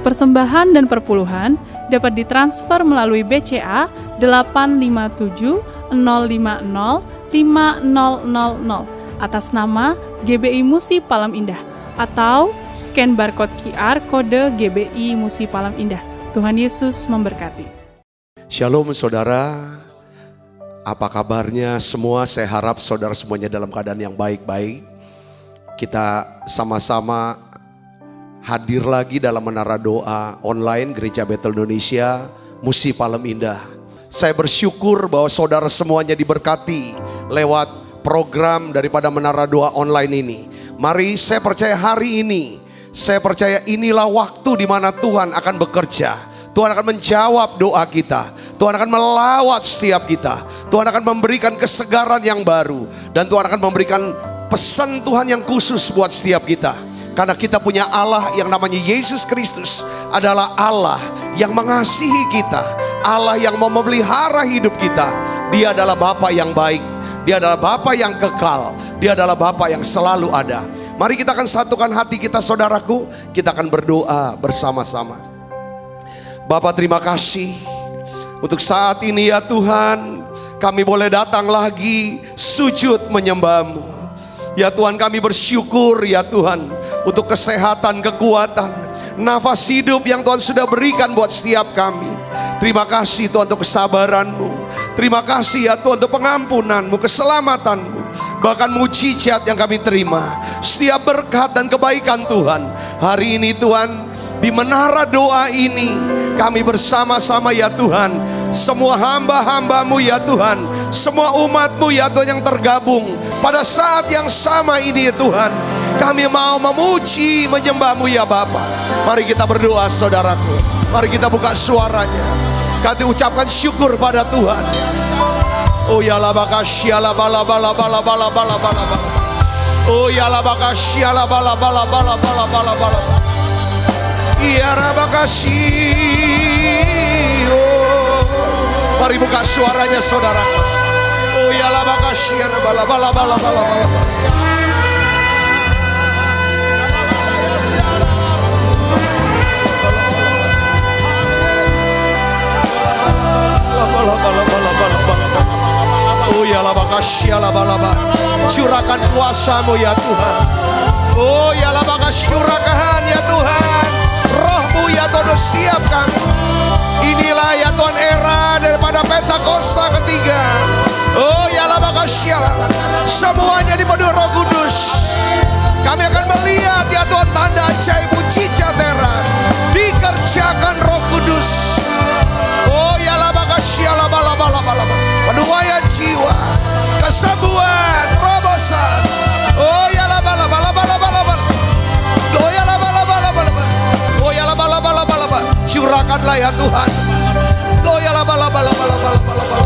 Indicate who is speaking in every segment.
Speaker 1: Persembahan dan perpuluhan dapat ditransfer melalui BCA 857 050 5000 atas nama GBI Musi Palem Indah atau scan barcode QR kode GBI Musi Palem Indah. Tuhan Yesus memberkati.
Speaker 2: Shalom saudara, apa kabarnya semua? Saya harap saudara semuanya dalam keadaan yang baik-baik. Kita sama-sama hadir lagi dalam menara doa online Gereja Betel Indonesia Musi Palem Indah. Saya bersyukur bahwa saudara semuanya diberkati lewat program daripada menara doa online ini. Mari, saya percaya hari ini, saya percaya inilah waktu di mana Tuhan akan bekerja. Tuhan akan menjawab doa kita. Tuhan akan melawat setiap kita. Tuhan akan memberikan kesegaran yang baru. Dan Tuhan akan memberikan pesan Tuhan yang khusus buat setiap kita. Karena kita punya Allah yang namanya Yesus Kristus adalah Allah yang mengasihi kita. Allah yang mau memelihara hidup kita. Dia adalah Bapa yang baik. Dia adalah Bapa yang kekal. Dia adalah Bapa yang selalu ada. Mari kita akan satukan hati kita saudaraku. Kita akan berdoa bersama-sama. Bapa, terima kasih untuk saat ini ya Tuhan. Kami boleh datang lagi sujud menyembah-Mu. Ya Tuhan, kami bersyukur ya Tuhan untuk kesehatan, kekuatan, nafas hidup yang Tuhan sudah berikan buat setiap kami. Terima kasih Tuhan untuk kesabaran-Mu. Terima kasih ya Tuhan untuk pengampunan-Mu, keselamatan-Mu. Bahkan mujizat yang kami terima. Setiap berkat dan kebaikan Tuhan. Hari ini Tuhan, di menara doa ini kami bersama-sama ya Tuhan. Semua hamba-hamba-Mu ya Tuhan. Semua umat-Mu ya Tuhan yang tergabung. Pada saat yang sama ini ya Tuhan, kami mau memuji, menyembah-Mu ya Bapa. Mari kita berdoa saudaraku. Mari kita buka suaranya. Kami ucapkan syukur pada Tuhan. Oh ya la bakasyala bala bala bala bala bala bala. Oh ya la bakasyala bala bala bala bala bala bala. Ya rabakasi. Oh. Mari buka suaranya saudara. Oh ya la bakasyala bala bala bala bala bala. Oh ya la bakasyala bala bala. Curahkan kuasa-Mu ya Tuhan. Oh ya la bakasyurakahan ya Tuhan. Roh-Mu ya Tuhan siap kami. Inilah ya Tuhan era daripada Pentakosta ketiga. Oh ya la bakasyala. Semuanya dipenuhi Roh Kudus. Kami akan melihat ya Tuhan tanda ajaib mujizat terang dikerjakan Roh Kudus. Oh ya la bakasyala bala bala bala. Penuaian jiwa, kesembuhan, terobosan. Oh ya la bala bala bala bala bala. Oh ya la bala bala bala bala. Oh ya la bala bala bala bala. Curahkanlah ya Tuhan. Oh ya la bala bala bala bala bala bala.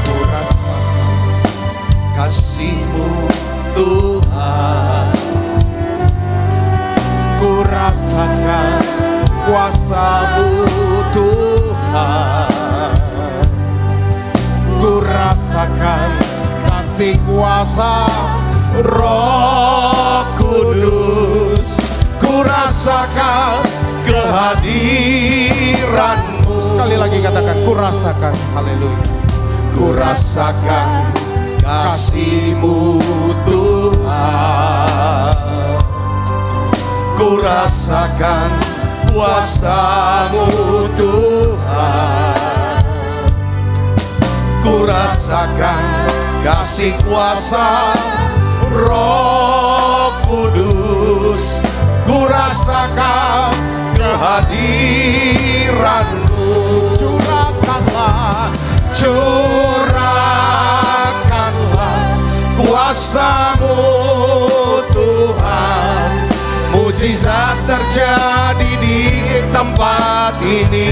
Speaker 2: Curahkan kasih-Mu Tuhan. Ku rasakan kuasa-Mu Tuhan. Ku rasakan kasih kuasa Roh Kudus. Ku rasakan kehadiran-Mu. Sekali lagi katakan, ku rasakan. Haleluya. Ku rasakan kasih-Mu Tuhan. Ku rasakan kuasa-Mu Tuhan. Ku rasakan kasih kuasa Roh Kudus. Ku rasakan kehadiran-Mu. Curahkanlah, curahkanlah kuasa-Mu Tuhan. Mujizat terjadi di tempat ini.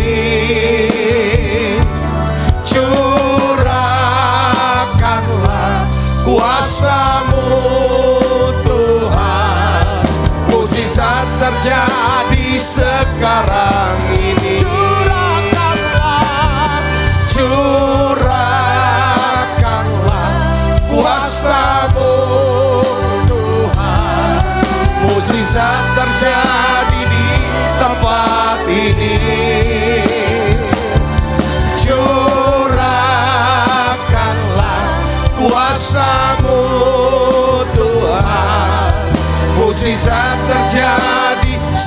Speaker 2: Curahkanlah kuasa-Mu Tuhan. Mujizat terjadi sekarang ini. Curahkanlah, curahkanlah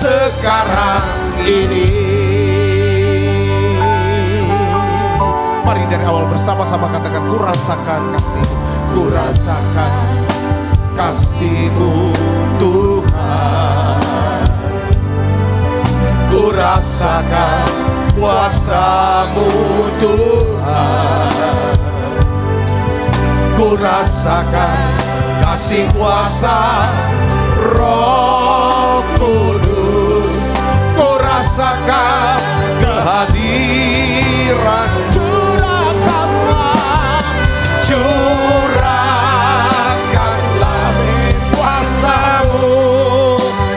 Speaker 2: sekarang ini.
Speaker 3: Mari dari awal bersama-sama katakan, ku rasakan kasih-Mu, ku rasakan kasih-Mu Tuhan. Ku rasakan kuasa-Mu Tuhan. Ku rasakan kasih kuasa Roh Kudus. Ku rasakan kehadiran. Curahkanlah kuasa-Mu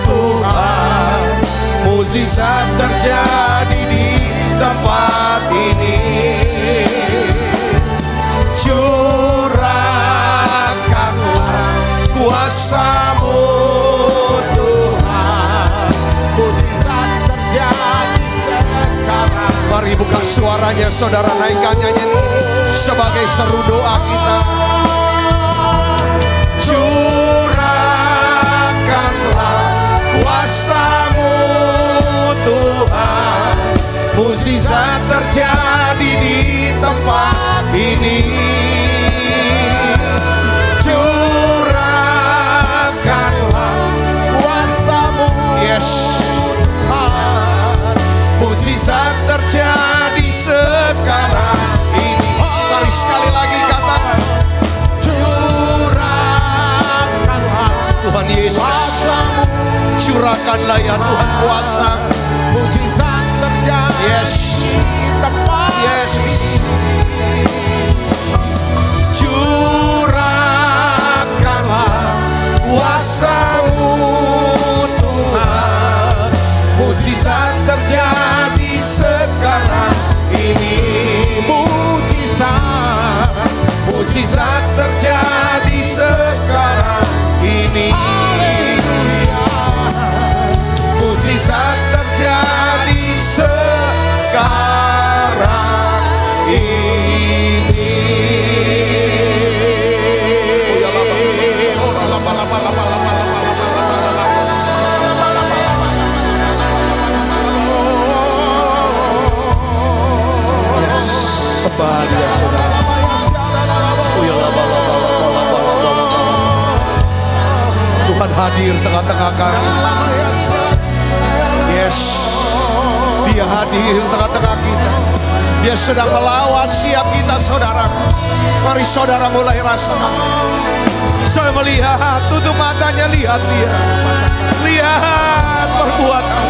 Speaker 3: Tuhan. Mukjizat terjadi di tempat ini. Curahkanlah kuasa-Mu Tuhan. Mukjizat terjadi sekarang. Mari buka suaranya saudara, naikkan nyanyian sebagai seru doa kita. Curahkanlah kuasa-Mu Tuhan. Mukjizat terjadi di tempat ini. Curahkanlah kuasa-Mu, yes Tuhan. Mukjizat terjadi sekarang ini. Mari sekali lagi katakan, curahkanlah Tuhan Yesus kuasa-Mu. Curahkanlah ya Tuhan kuasa. Mukjizat terjadi, yes, tepat, Yesus. Curahkanlah kuasa-Mu Tuhan. Mukjizat terjadi sekarang ini. Mukjizat terjadi sekarang ini. Mukjizat terjadi sekarang ini. Sembah Dia saudara. Tuhan hadir tengah-tengah kami. Yes, Dia hadir tengah-tengah kita. Dia sedang melawat siap kita saudara. Mari saudara mulai rasakan. Saya melihat, tutup matanya, lihat Dia. Lihat perbuatan.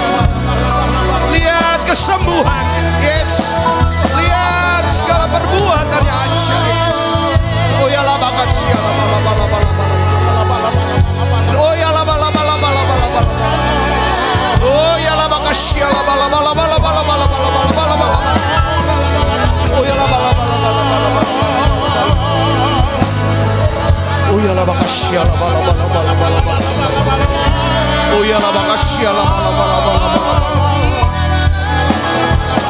Speaker 3: Lihat kesembuhan. Yes, lihat segala perbuatannya ajaib. Oh ya lah makasih ya. Oh ya lah oh ya lah makasih ya. Oh ya lah oh ya lah makasih ya. Oh ya lah makasih ya.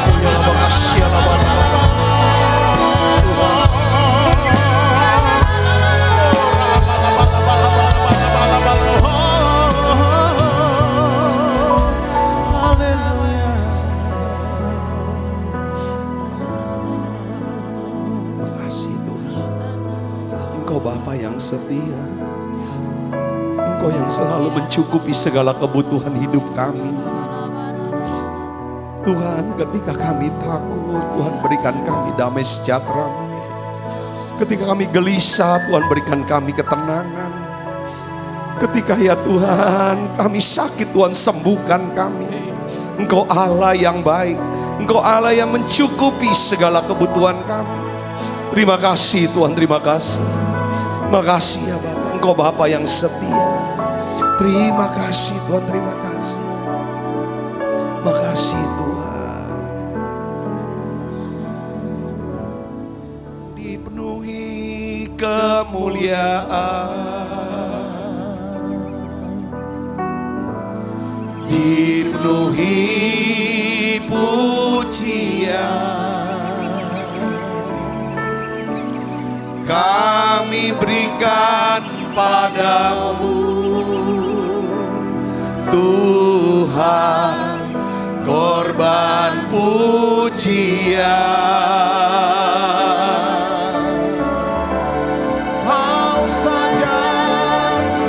Speaker 3: Oh ya lah makasih ya. Engkau Bapa yang setia. Engkau yang selalu mencukupi segala kebutuhan hidup kami. Tuhan, ketika kami takut, Tuhan berikan kami damai sejahtera. Ketika kami gelisah, Tuhan berikan kami ketenangan. Ketika ya Tuhan kami sakit, Tuhan sembuhkan kami. Engkau Allah yang baik. Engkau Allah yang mencukupi segala kebutuhan kami. Terima kasih Tuhan, terima kasih. Makasih ya Bapak, Engkau Bapa yang setia. Terima kasih Tuhan, terima kasih. Makasih Tuhan. Dipenuhi kemuliaan, dipenuhi pujian, kami berikan padamu
Speaker 2: Tuhan, korban pujian. Kau saja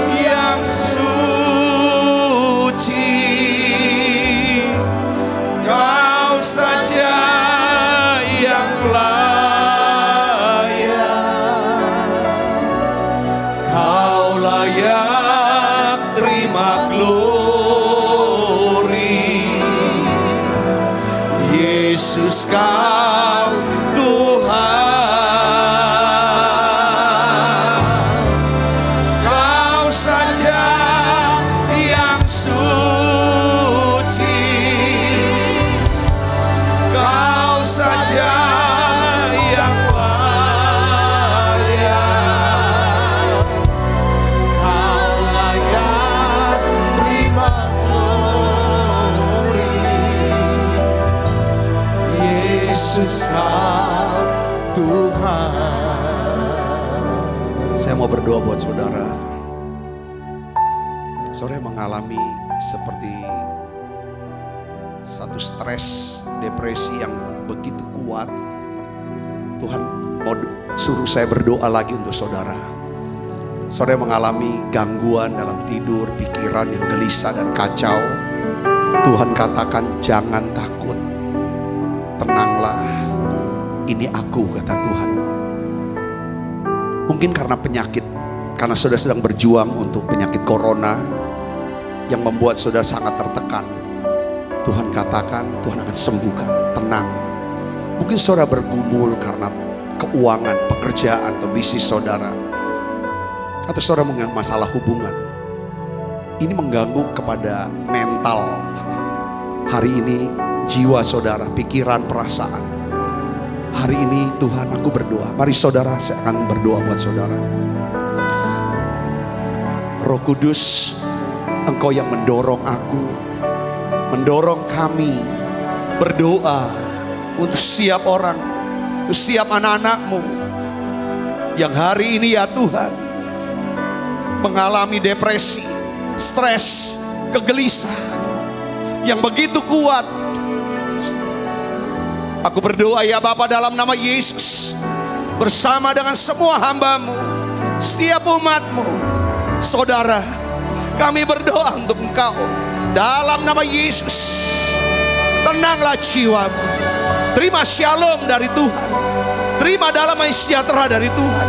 Speaker 2: yang suci, Kau saja yang layak. Kau layak terima glory, Yesus Kau Tuhan. Kau saja yang suci, Kau saja yang layak. Kau layak terima glory, Yesus Kau Tuhan. Saya mau berdoa buat saudara. Saudara yang mengalami seperti satu stres, depresi yang begitu kuat. Tuhan mau suruh saya berdoa lagi untuk saudara. Saudara yang mengalami gangguan dalam tidur, pikiran yang gelisah dan kacau. Tuhan katakan jangan takut, tenanglah, ini aku, kata Tuhan. Mungkin karena penyakit, karena saudara sedang berjuang untuk penyakit corona yang membuat saudara sangat tertekan. Tuhan katakan Tuhan akan sembuhkan, tenang. Mungkin saudara bergumul karena keuangan, pekerjaan atau bisnis saudara, atau saudara mengalami masalah hubungan. Ini mengganggu kepada mental. Hari ini jiwa saudara, pikiran, perasaan. Hari ini Tuhan aku berdoa. Mari saudara, saya akan berdoa buat saudara. Roh Kudus, Engkau yang mendorong aku, mendorong kami berdoa untuk setiap orang, untuk setiap anak-anak-Mu yang hari ini ya Tuhan mengalami depresi, stres, kegelisahan yang begitu kuat. Aku berdoa ya Bapa dalam nama Yesus, bersama dengan semua hamba-Mu, setiap umat-Mu, saudara, kami berdoa untuk Engkau dalam nama Yesus. Tenanglah jiwamu, terima shalom dari Tuhan, terima damai sejahtera dari Tuhan.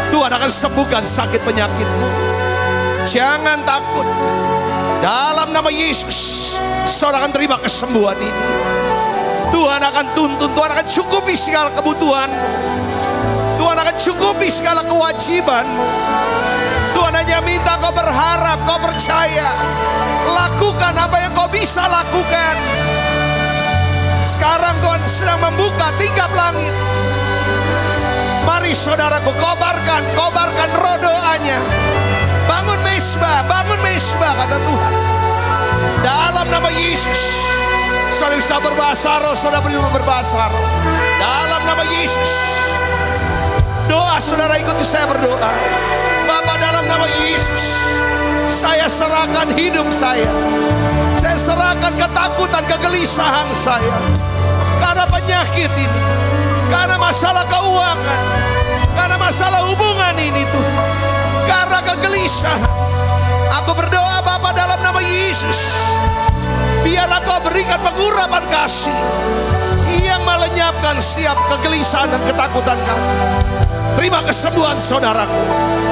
Speaker 2: Tuhan akan sembuhkan sakit penyakitmu. Jangan takut, dalam nama Yesus saudara akan terima kesembuhan ini. Tuhan akan tuntun, Tuhan akan cukupi segala kebutuhan, Tuhan akan cukupi segala kewajibanmu. Tuhan hanya minta kau berharap, kau percaya, lakukan apa yang kau bisa lakukan. Sekarang Tuhan sedang membuka tingkap langit. Mari saudaraku, kobarkan roh doanya. Bangun mesbah kata Tuhan. Dalam nama Yesus. Saudara bisa berbahasa roh, saudara berbahasa roh. Dalam nama Yesus. Doa saudara, ikuti saya berdoa. Bapa, dalam nama Yesus, saya serahkan hidup saya. Saya serahkan ketakutan, kegelisahan saya. Karena penyakit ini, karena masalah keuangan, karena masalah hubungan ini Tuhan, karena kegelisahan. Aku berdoa Bapa dalam nama Yesus, biarlah Kau berikan pengurapan kasih yang melenyapkan setiap kegelisahan dan ketakutan kami. Terima kesembuhan saudaraku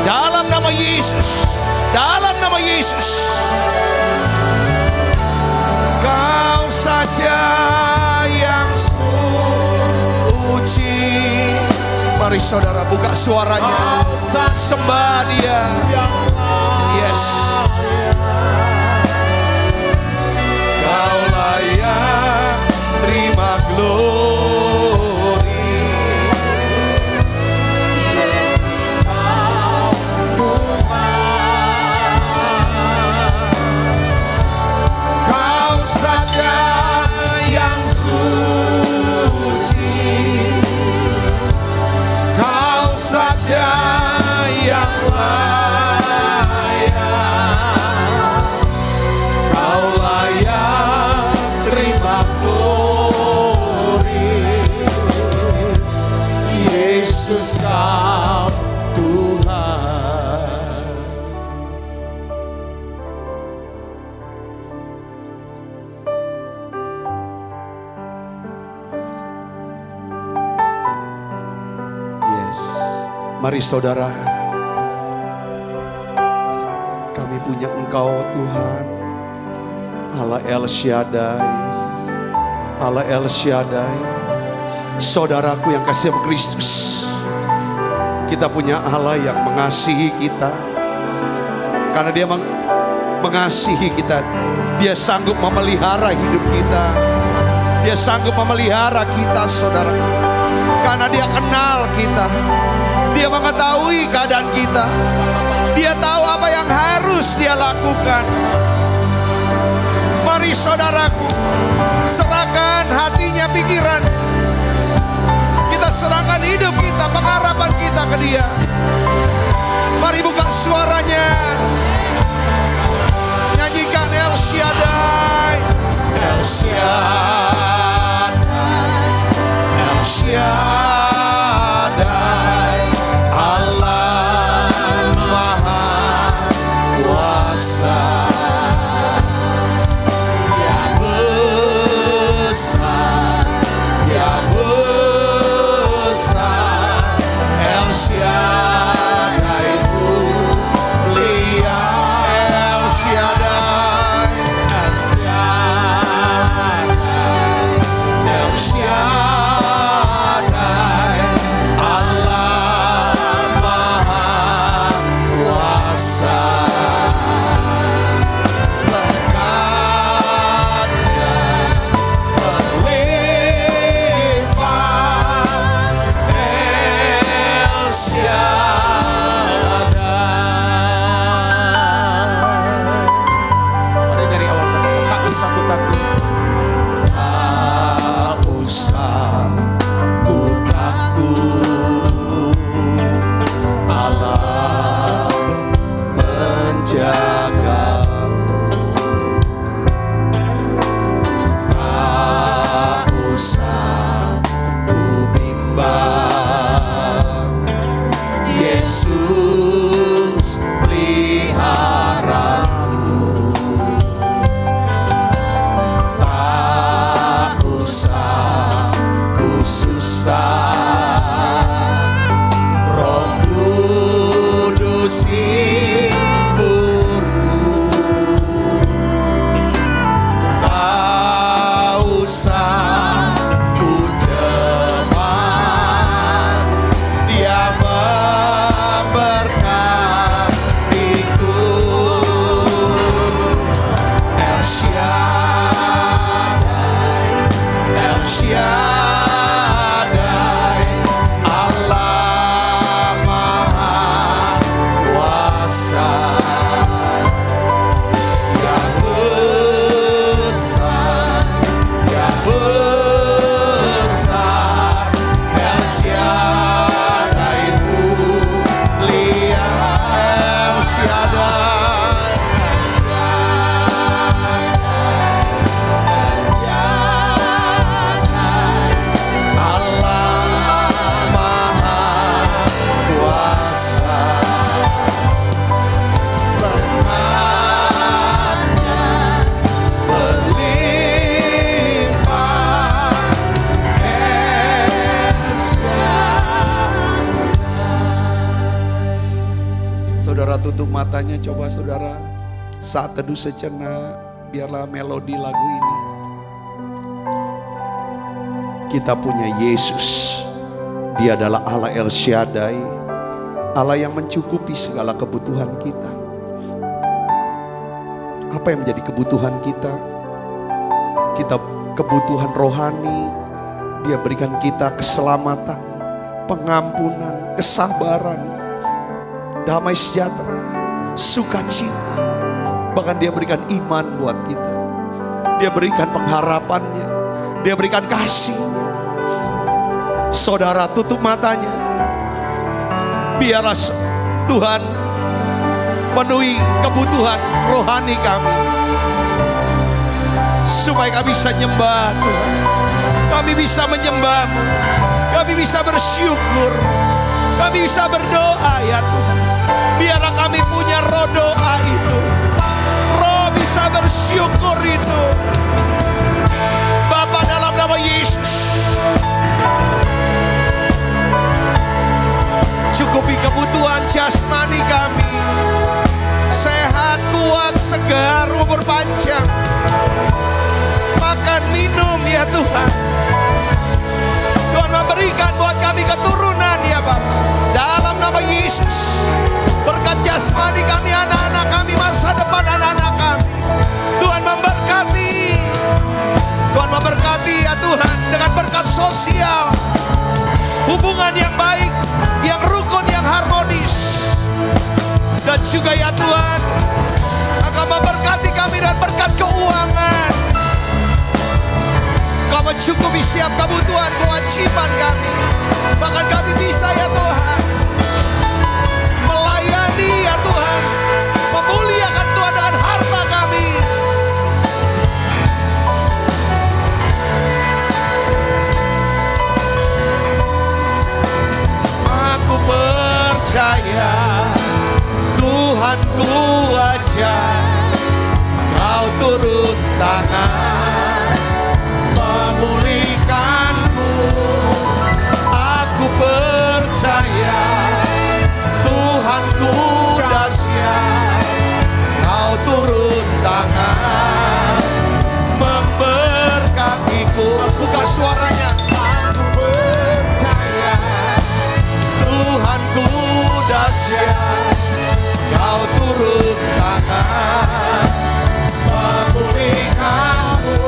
Speaker 2: dalam nama Yesus, dalam nama Yesus. Kau saja yang suci. Mari saudara buka suaranya, sembah Dia. Yes. Kau layak terima glory, Yesus Kau Tuhan. Kau saja yang suci, Kau saja yang layak. Yesus Kau Tuhan. Yes, mari saudara, kami punya Engkau Tuhan, Allah El Shaddai, Allah El Shaddai. Saudaraku yang kasih Kristus, kita punya Allah yang mengasihi kita. Karena Dia mengasihi kita, Dia sanggup memelihara hidup kita. Dia sanggup memelihara kita, saudara. Karena Dia kenal kita, Dia mengetahui keadaan kita, Dia tahu apa yang harus Dia lakukan. Mari saudaraku, serahkan hatinya, pikiran. Kita serahkan hidup kita, pengharapan kita ke Dia. Mari buka suaranya, nyanyikan El Shaddai, El Shaddai, El Shaddai, Allah Maha Kuasa. Dia besar, Dia besar, El Shaddai mulia, El Shaddai, El Shaddai, El Shaddai, Allah Maha Kuasa. Berkatnya berlimpah, El Shaddai. Mari dari awal tak usah ku takut, tak usah ku takut. Allah menjagamu, tak usah ku bimbang. Yesus peliharamu, tak usah ku susah. Roh Kudus hiburmu, tak usah ku cemas. Dia memberkatiku. El Shaddai, El Shaddai, Allah Maha Kuasa. Yang besar, yang besar, El Shaddai mulia, El Shaddai, El Shaddai, Allah Maha Kuasa. Berkatnya berlimpah, El Shaddai. Saudara tutup matanya, coba saudara saat teduh sejenak, biarlah melodi lagu ini. Kita punya Yesus, Dia adalah Allah El Shaddai, Allah yang mencukupi segala kebutuhan kita. Apa yang menjadi kebutuhan kita? Kita kebutuhan rohani, Dia berikan kita keselamatan, pengampunan, kesabaran, damai sejahtera, sukacita. Bahkan Dia berikan iman buat kita. Dia berikan pengharapannya, Dia berikan kasih-Nya. Saudara tutup matanya, biarlah Tuhan penuhi kebutuhan rohani kami, supaya kami bisa nyembah Tuhan. Kami bisa menyembah, kami bisa bersyukur,
Speaker 3: Kami bisa berdoa ya Tuhan. Biarlah kami punya roh doa itu. Roh bisa bersyukur itu. Bapa, dalam nama Yesus, cukupi kebutuhan jasmani kami. Sehat, kuat, segar, umur panjang. Makan, minum ya Tuhan. Tuhan memberikan buat kami keturunan ya Bapa. Dalam nama Yesus, berkat jasmani kami, anak-anak kami, masa depan anak-anak kami. Tuhan memberkati. Tuhan memberkati ya Tuhan dengan berkat sosial. Hubungan yang baik, yang rukun, yang harmonis. Dan juga ya Tuhan, akan memberkati kami dengan berkat keuangan. Kau mencukupi setiap kebutuhan, kewajiban kami. Bahkan kami bisa ya Tuhan melayani ya Tuhan, memuliakan Tuhan dengan harta kami. Aku percaya Tuhanku aja, Kau turun tangan memulihkanku. Aku percaya Tuhanku dahsyat, Kau turun tangan memberkatiku. Buka suaranya. Aku percaya Tuhanku dahsyat, Kau turun tangan memulihkanku.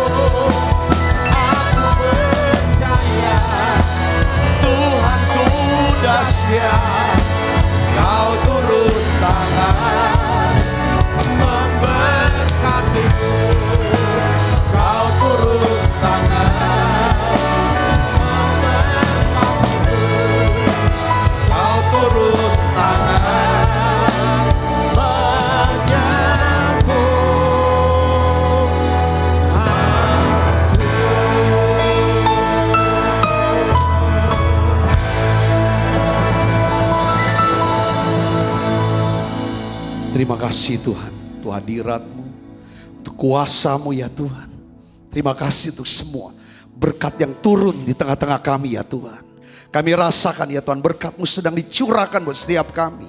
Speaker 3: Aku percaya Tuhanku dahsyat, Kau turun tangan memberkatiku. Kau turun tangan memberkatiku. Kau turun tangan menyambut aku. Terima kasih Tuhan, untuk hadirat-Mu, untuk kuasa-Mu ya Tuhan. Terima kasih untuk semua berkat yang turun di tengah-tengah kami ya Tuhan. Kami rasakan ya Tuhan, berkat-Mu sedang dicurahkan buat setiap kami.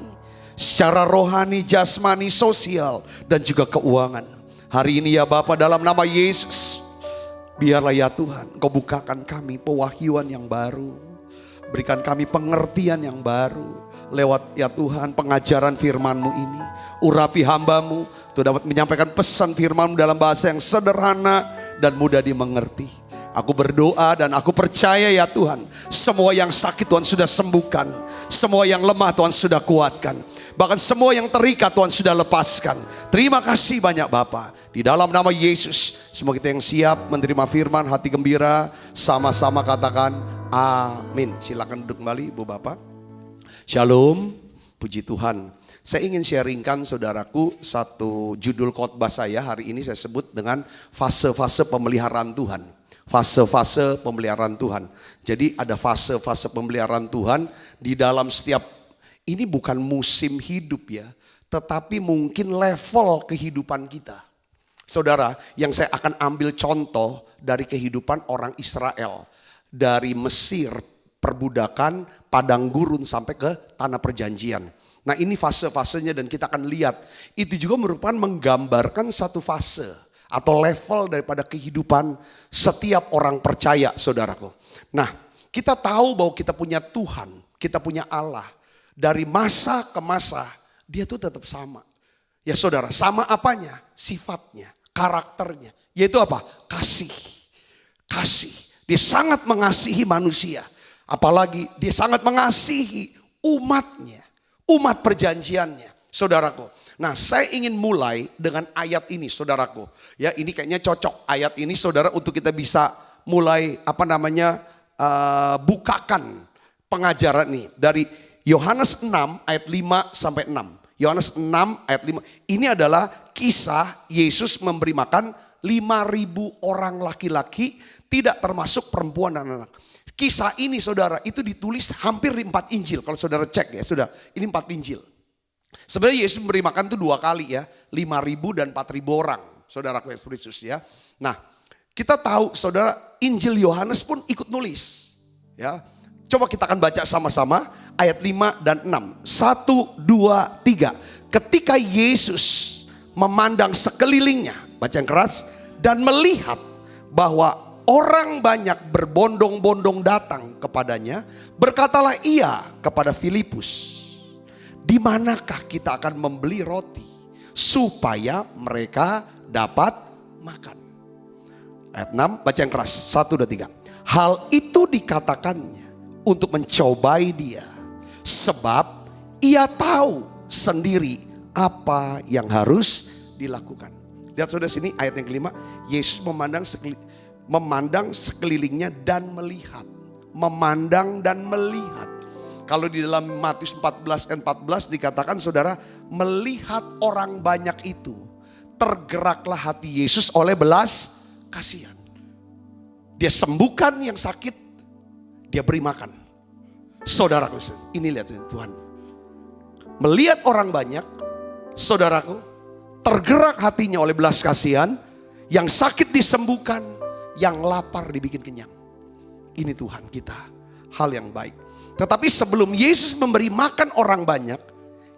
Speaker 3: Secara rohani, jasmani, sosial, dan juga keuangan. Hari ini ya Bapa, dalam nama Yesus, biarlah ya Tuhan, Engkau bukakan kami pewahyuan yang baru. Berikan kami pengertian yang baru. Lewat ya Tuhan pengajaran firman-Mu ini. Urapi hamba-Mu untuk dapat menyampaikan pesan firman-Mu dalam bahasa yang sederhana dan mudah dimengerti. Aku berdoa dan aku percaya ya Tuhan, semua yang sakit Tuhan sudah sembuhkan. Semua yang lemah Tuhan sudah kuatkan. Bahkan semua yang terikat Tuhan sudah lepaskan. Terima kasih banyak Bapa. Di dalam nama Yesus, semua kita yang siap menerima firman, hati gembira, sama-sama katakan amin. Silakan duduk kembali Ibu Bapak. Shalom, puji Tuhan. Saya ingin sharingkan saudaraku satu judul khotbah saya hari ini, saya sebut dengan fase-fase pemeliharaan Tuhan. Fase-fase pemeliharaan Tuhan. Jadi ada fase-fase pemeliharaan Tuhan di dalam setiap, ini bukan musim hidup ya, tetapi mungkin level kehidupan kita. Saudara, yang saya akan ambil contoh dari kehidupan orang Israel. Dari Mesir, perbudakan, padang gurun sampai ke tanah perjanjian. Nah ini fase-fasenya dan kita akan lihat. Itu juga merupakan menggambarkan satu fase atau level daripada kehidupan setiap orang percaya saudaraku. Nah kita tahu bahwa kita punya Tuhan, kita punya Allah. Dari masa ke masa dia tuh tetap sama. Ya saudara, sama apanya? Sifatnya, karakternya. Yaitu apa? Kasih. Kasih. Dia sangat mengasihi manusia. Apalagi dia sangat mengasihi umatnya. Umat perjanjiannya. Saudaraku. Nah saya ingin mulai dengan ayat ini saudaraku. Ya ini kayaknya cocok ayat ini saudara untuk kita bisa mulai bukakan pengajaran ini. Dari Yohanes 6 ayat 5 sampai 6. Yohanes 6 ayat 5. Ini adalah kisah Yesus memberi makan 5.000 orang laki-laki, tidak termasuk perempuan dan anak.
Speaker 2: Kisah ini saudara itu ditulis hampir di 4 Injil. Kalau saudara cek ya, sudah ini 4 Injil. Sebenarnya Yesus memberi makan itu 2 kali ya, 5.000 dan 4.000 orang. Saudaraku Yesus ya. Nah, kita tahu saudara Injil Yohanes pun ikut nulis. Ya, coba kita akan baca sama-sama ayat 5 dan 6. 1, 2, 3. Ketika Yesus memandang sekelilingnya, baca yang keras, dan melihat bahwa orang banyak berbondong-bondong datang kepadanya, berkatalah ia kepada Filipus, di manakah kita akan membeli roti supaya mereka dapat makan? Ayat 6, baca yang keras. 1, 2, 3. Hal itu dikatakannya untuk mencobai dia, sebab ia tahu sendiri apa yang harus dilakukan. Lihat saudara sini ayat yang kelima. Yesus memandang sekelilingnya dan melihat. Memandang dan melihat. Kalau di dalam Matius 14 dan 14 dikatakan saudara, melihat orang banyak itu, tergeraklah hati Yesus oleh belas kasihan. Dia sembuhkan yang sakit, dia beri makan. Saudaraku, ini lihat Tuhan. Melihat orang banyak, saudaraku, tergerak hatinya oleh belas kasihan, yang sakit disembuhkan, yang lapar dibikin kenyang. Ini Tuhan kita, hal yang baik. Tetapi sebelum Yesus memberi makan orang banyak,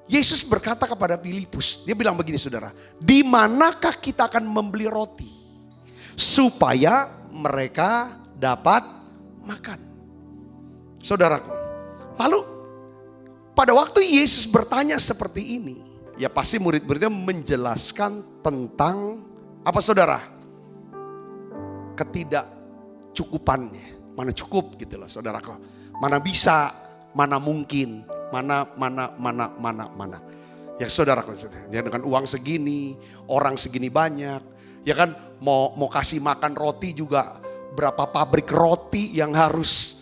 Speaker 2: Yesus berkata kepada Filipus, dia bilang begini saudara, di manakah kita akan membeli roti supaya mereka dapat makan? Saudaraku, lalu pada waktu Yesus bertanya seperti ini, ya pasti murid-muridnya menjelaskan tentang apa saudara? Ketidakcukupannya. Mana cukup gitu loh saudaraku. Mana bisa, mana mungkin, mana. Ya saudaraku, ya dengan uang segini, orang segini banyak, ya kan mau kasih makan roti juga berapa pabrik roti yang harus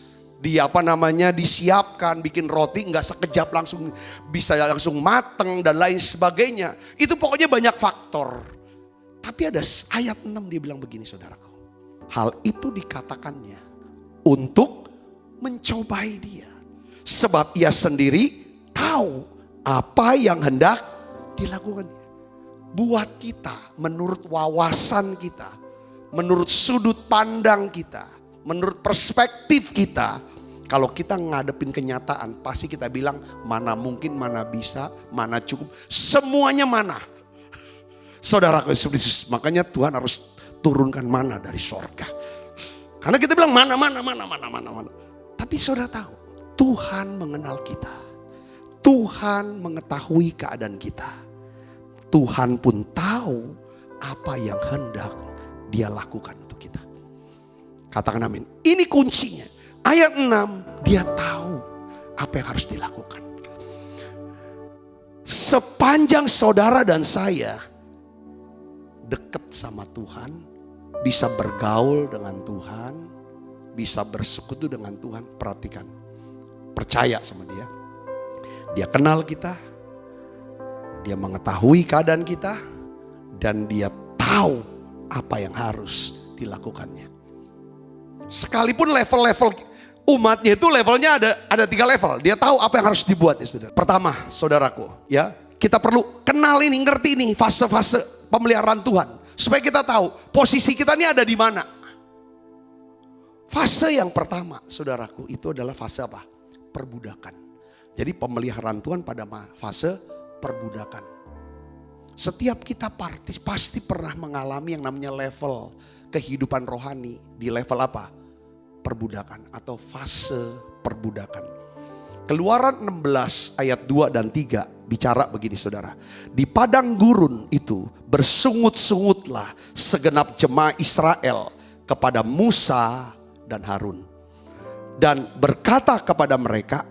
Speaker 2: disiapkan, bikin roti nggak sekejap langsung bisa langsung mateng dan lain sebagainya. Itu pokoknya banyak faktor. Tapi ada ayat 6 dia bilang begini saudaraku. Hal itu dikatakannya untuk mencobai dia. Sebab ia sendiri tahu apa yang hendak dilakukan. Buat kita, menurut wawasan kita, menurut sudut pandang kita, menurut perspektif kita, kalau kita ngadepin kenyataan, pasti kita bilang mana mungkin, mana bisa, mana cukup, semuanya mana. Saudaraku Yesus, makanya Tuhan harus turunkan mana dari sorga. Karena kita bilang mana. Tapi saudara tahu, Tuhan mengenal kita. Tuhan mengetahui keadaan kita. Tuhan pun tahu apa yang hendak dia lakukan untuk kita. Katakan amin. Ini kuncinya. Ayat 6, dia tahu apa yang harus dilakukan. Sepanjang saudara dan saya dekat sama Tuhan, bisa bergaul dengan Tuhan, bisa bersekutu dengan Tuhan, perhatikan. Percaya sama dia. Dia kenal kita, dia mengetahui keadaan kita, dan dia tahu apa yang harus dilakukannya. Sekalipun level-level umatnya itu levelnya ada 3 level. Dia tahu apa yang harus dibuat ya saudara. Pertama saudaraku ya, kita perlu kenal ini, ngerti ini fase-fase pemeliharaan Tuhan. Supaya kita tahu posisi kita ini ada di mana. Fase yang pertama saudaraku itu adalah fase apa? Perbudakan. Jadi pemeliharaan Tuhan pada fase perbudakan. Setiap kita pasti pernah mengalami yang namanya level kehidupan rohani. Di level apa? Perbudakan atau fase perbudakan. Keluaran 16 ayat 2 dan 3 bicara begini saudara. Di padang gurun itu bersungut-sungutlah segenap jemaah Israel kepada Musa dan Harun. Dan berkata kepada mereka,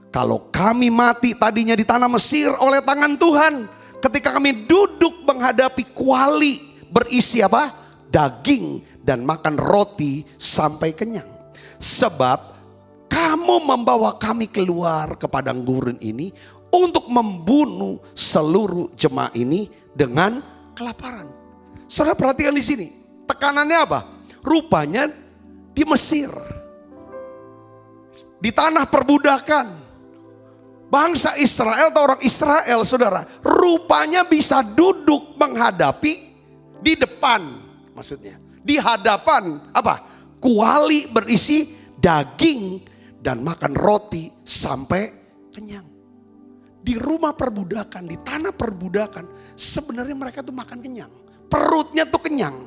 Speaker 2: kalau kami mati tadinya di tanah Mesir oleh tangan Tuhan. Ketika kami duduk menghadapi kuali berisi apa? Daging dan makan roti sampai kenyang. Sebab kamu membawa kami keluar ke padang gurun ini untuk membunuh seluruh jemaah ini dengan kelaparan. Saudara perhatikan di sini, tekanannya apa? Rupanya di Mesir Di tanah perbudakan. Bangsa Israel atau orang Israel, saudara, rupanya bisa duduk menghadapi di depan, maksudnya di hadapan apa? Kuali berisi daging dan makan roti sampai kenyang. Di rumah perbudakan, di tanah perbudakan, sebenarnya mereka tuh makan kenyang. Perutnya tuh kenyang.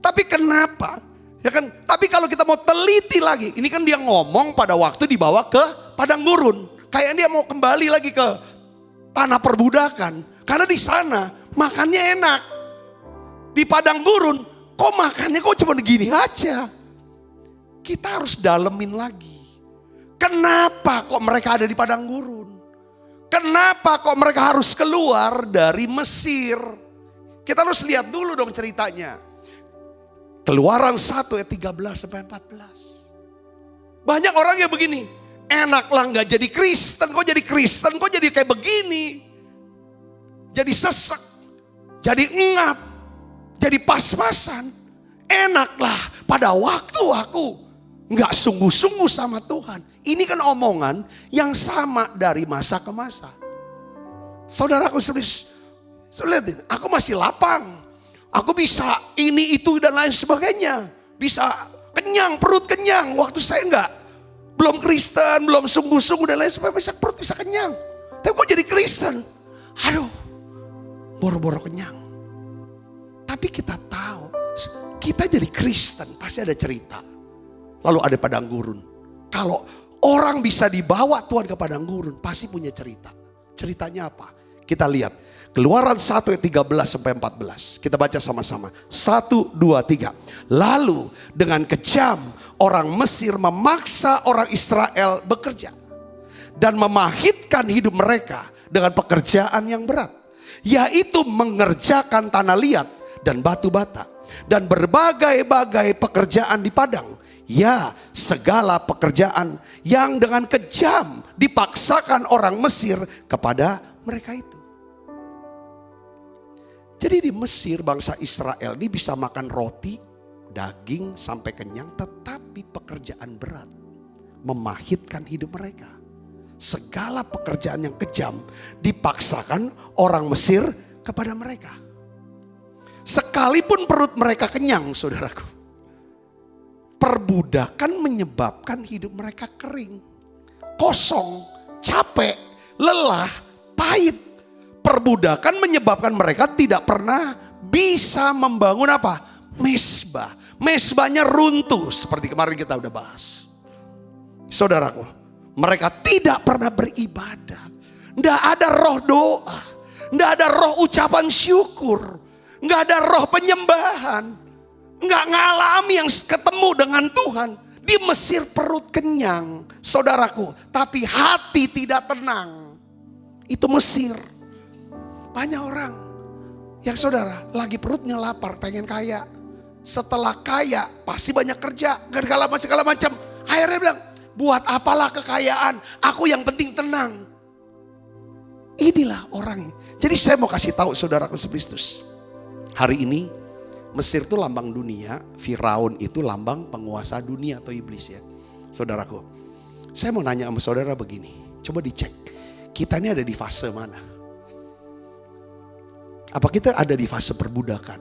Speaker 2: Tapi kenapa? Ya kan? Tapi kalau kita mau teliti lagi, ini kan dia ngomong pada waktu dibawa ke padang gurun. Kayak dia mau kembali lagi ke tanah perbudakan. Karena di sana makannya enak. Di padang gurun, kok makannya kok cuma begini aja. Kita harus dalemin lagi. Kenapa kok mereka ada di padang gurun? Kenapa kok mereka harus keluar dari Mesir? Kita harus lihat dulu dong ceritanya. Keluaran 1 ayat 13 sampai 14. Banyak orang yang begini, enaklah gak jadi Kristen, kok jadi Kristen, kok jadi kayak begini. Jadi sesek, jadi engap, jadi pas-pasan. Enaklah pada waktu aku gak sungguh-sungguh sama Tuhan. Ini kan omongan yang sama dari masa ke masa. Saudaraku, lihatin, aku masih lapang. Aku bisa ini, itu, dan lain sebagainya. Bisa kenyang, perut kenyang. Waktu saya enggak. Belum Kristen, belum sungguh-sungguh dan lain sebagainya. Perut bisa kenyang. Tapi kok jadi Kristen? Aduh, boro-boro kenyang. Tapi kita tahu, kita jadi Kristen pasti ada cerita. Lalu ada padang gurun. Kalau orang bisa dibawa Tuhan ke padang gurun, pasti punya cerita. Ceritanya apa? Kita lihat. Keluaran 1 ayat 13 sampai 14. Kita baca sama-sama. 1, 2, 3. Lalu dengan kejam orang Mesir memaksa orang Israel bekerja. Dan memahitkan hidup mereka dengan pekerjaan yang berat. Yaitu mengerjakan tanah liat dan batu bata. Dan berbagai-bagai pekerjaan di padang. Ya, segala pekerjaan yang dengan kejam dipaksakan orang Mesir kepada mereka itu. Jadi di Mesir bangsa Israel ini bisa makan roti, daging sampai kenyang, tetapi pekerjaan berat memahitkan hidup mereka. Segala pekerjaan yang kejam dipaksakan orang Mesir kepada mereka. Sekalipun perut mereka kenyang, saudaraku, perbudakan menyebabkan hidup mereka kering, kosong, capek, lelah, pahit. Perbudakan menyebabkan mereka tidak pernah bisa membangun apa? Mezbah. Mezbahnya runtuh seperti kemarin kita udah bahas. Saudaraku, mereka tidak pernah beribadah. Tidak ada roh doa. Tidak ada roh ucapan syukur. Tidak ada roh penyembahan. Nggak ngalami yang ketemu dengan Tuhan. Di Mesir perut kenyang, saudaraku, tapi hati tidak tenang. Itu Mesir. Banyak orang yang saudara lagi perutnya lapar, pengen kaya. Setelah kaya pasti banyak kerja, segala macam. Akhirnya bilang, buat apalah kekayaan, aku yang penting tenang. Inilah orang. Jadi saya mau kasih tahu saudaraku Kristus. Hari ini Mesir itu lambang dunia, Firaun itu lambang penguasa dunia atau iblis ya. Saudaraku, saya mau nanya sama saudara begini, coba dicek. Kita ini ada di fase mana? Apa kita ada di fase perbudakan?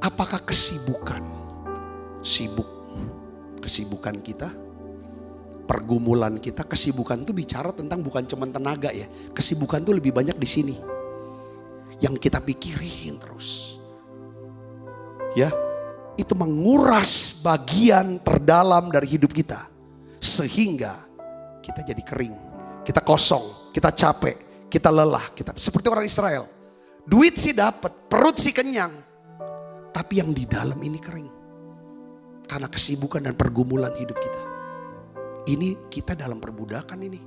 Speaker 2: Apakah kesibukan kita, pergumulan kita, kesibukan itu bicara tentang bukan cuma tenaga ya. Kesibukan itu lebih banyak di sini. Yang kita pikirin terus. Ya, itu menguras bagian terdalam dari hidup kita. Sehingga kita jadi kering, kita kosong, kita capek, kita lelah, kita seperti orang Israel. Duit sih dapat, perut sih kenyang. Tapi yang di dalam ini kering. Karena kesibukan dan pergumulan hidup kita. Ini kita dalam perbudakan ini.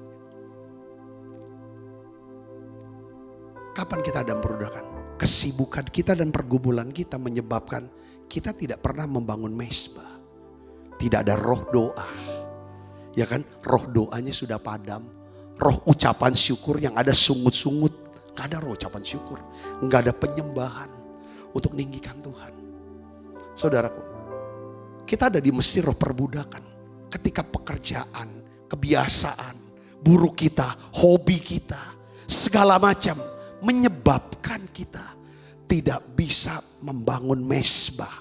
Speaker 2: Kapan kita dalam perbudakan? Kesibukan kita dan pergumulan kita menyebabkan kita tidak pernah membangun mezbah. Tidak ada roh doa. Ya kan? Roh doanya sudah padam. Roh ucapan syukur yang ada sungut-sungut. Gak ada roh ucapan syukur. Gak ada penyembahan untuk meninggikan Tuhan. Saudaraku, kita ada di Mesir roh perbudakan. ketika pekerjaan, kebiasaan, buruk kita, hobi kita, segala macam menyebabkan kita tidak bisa membangun mezbah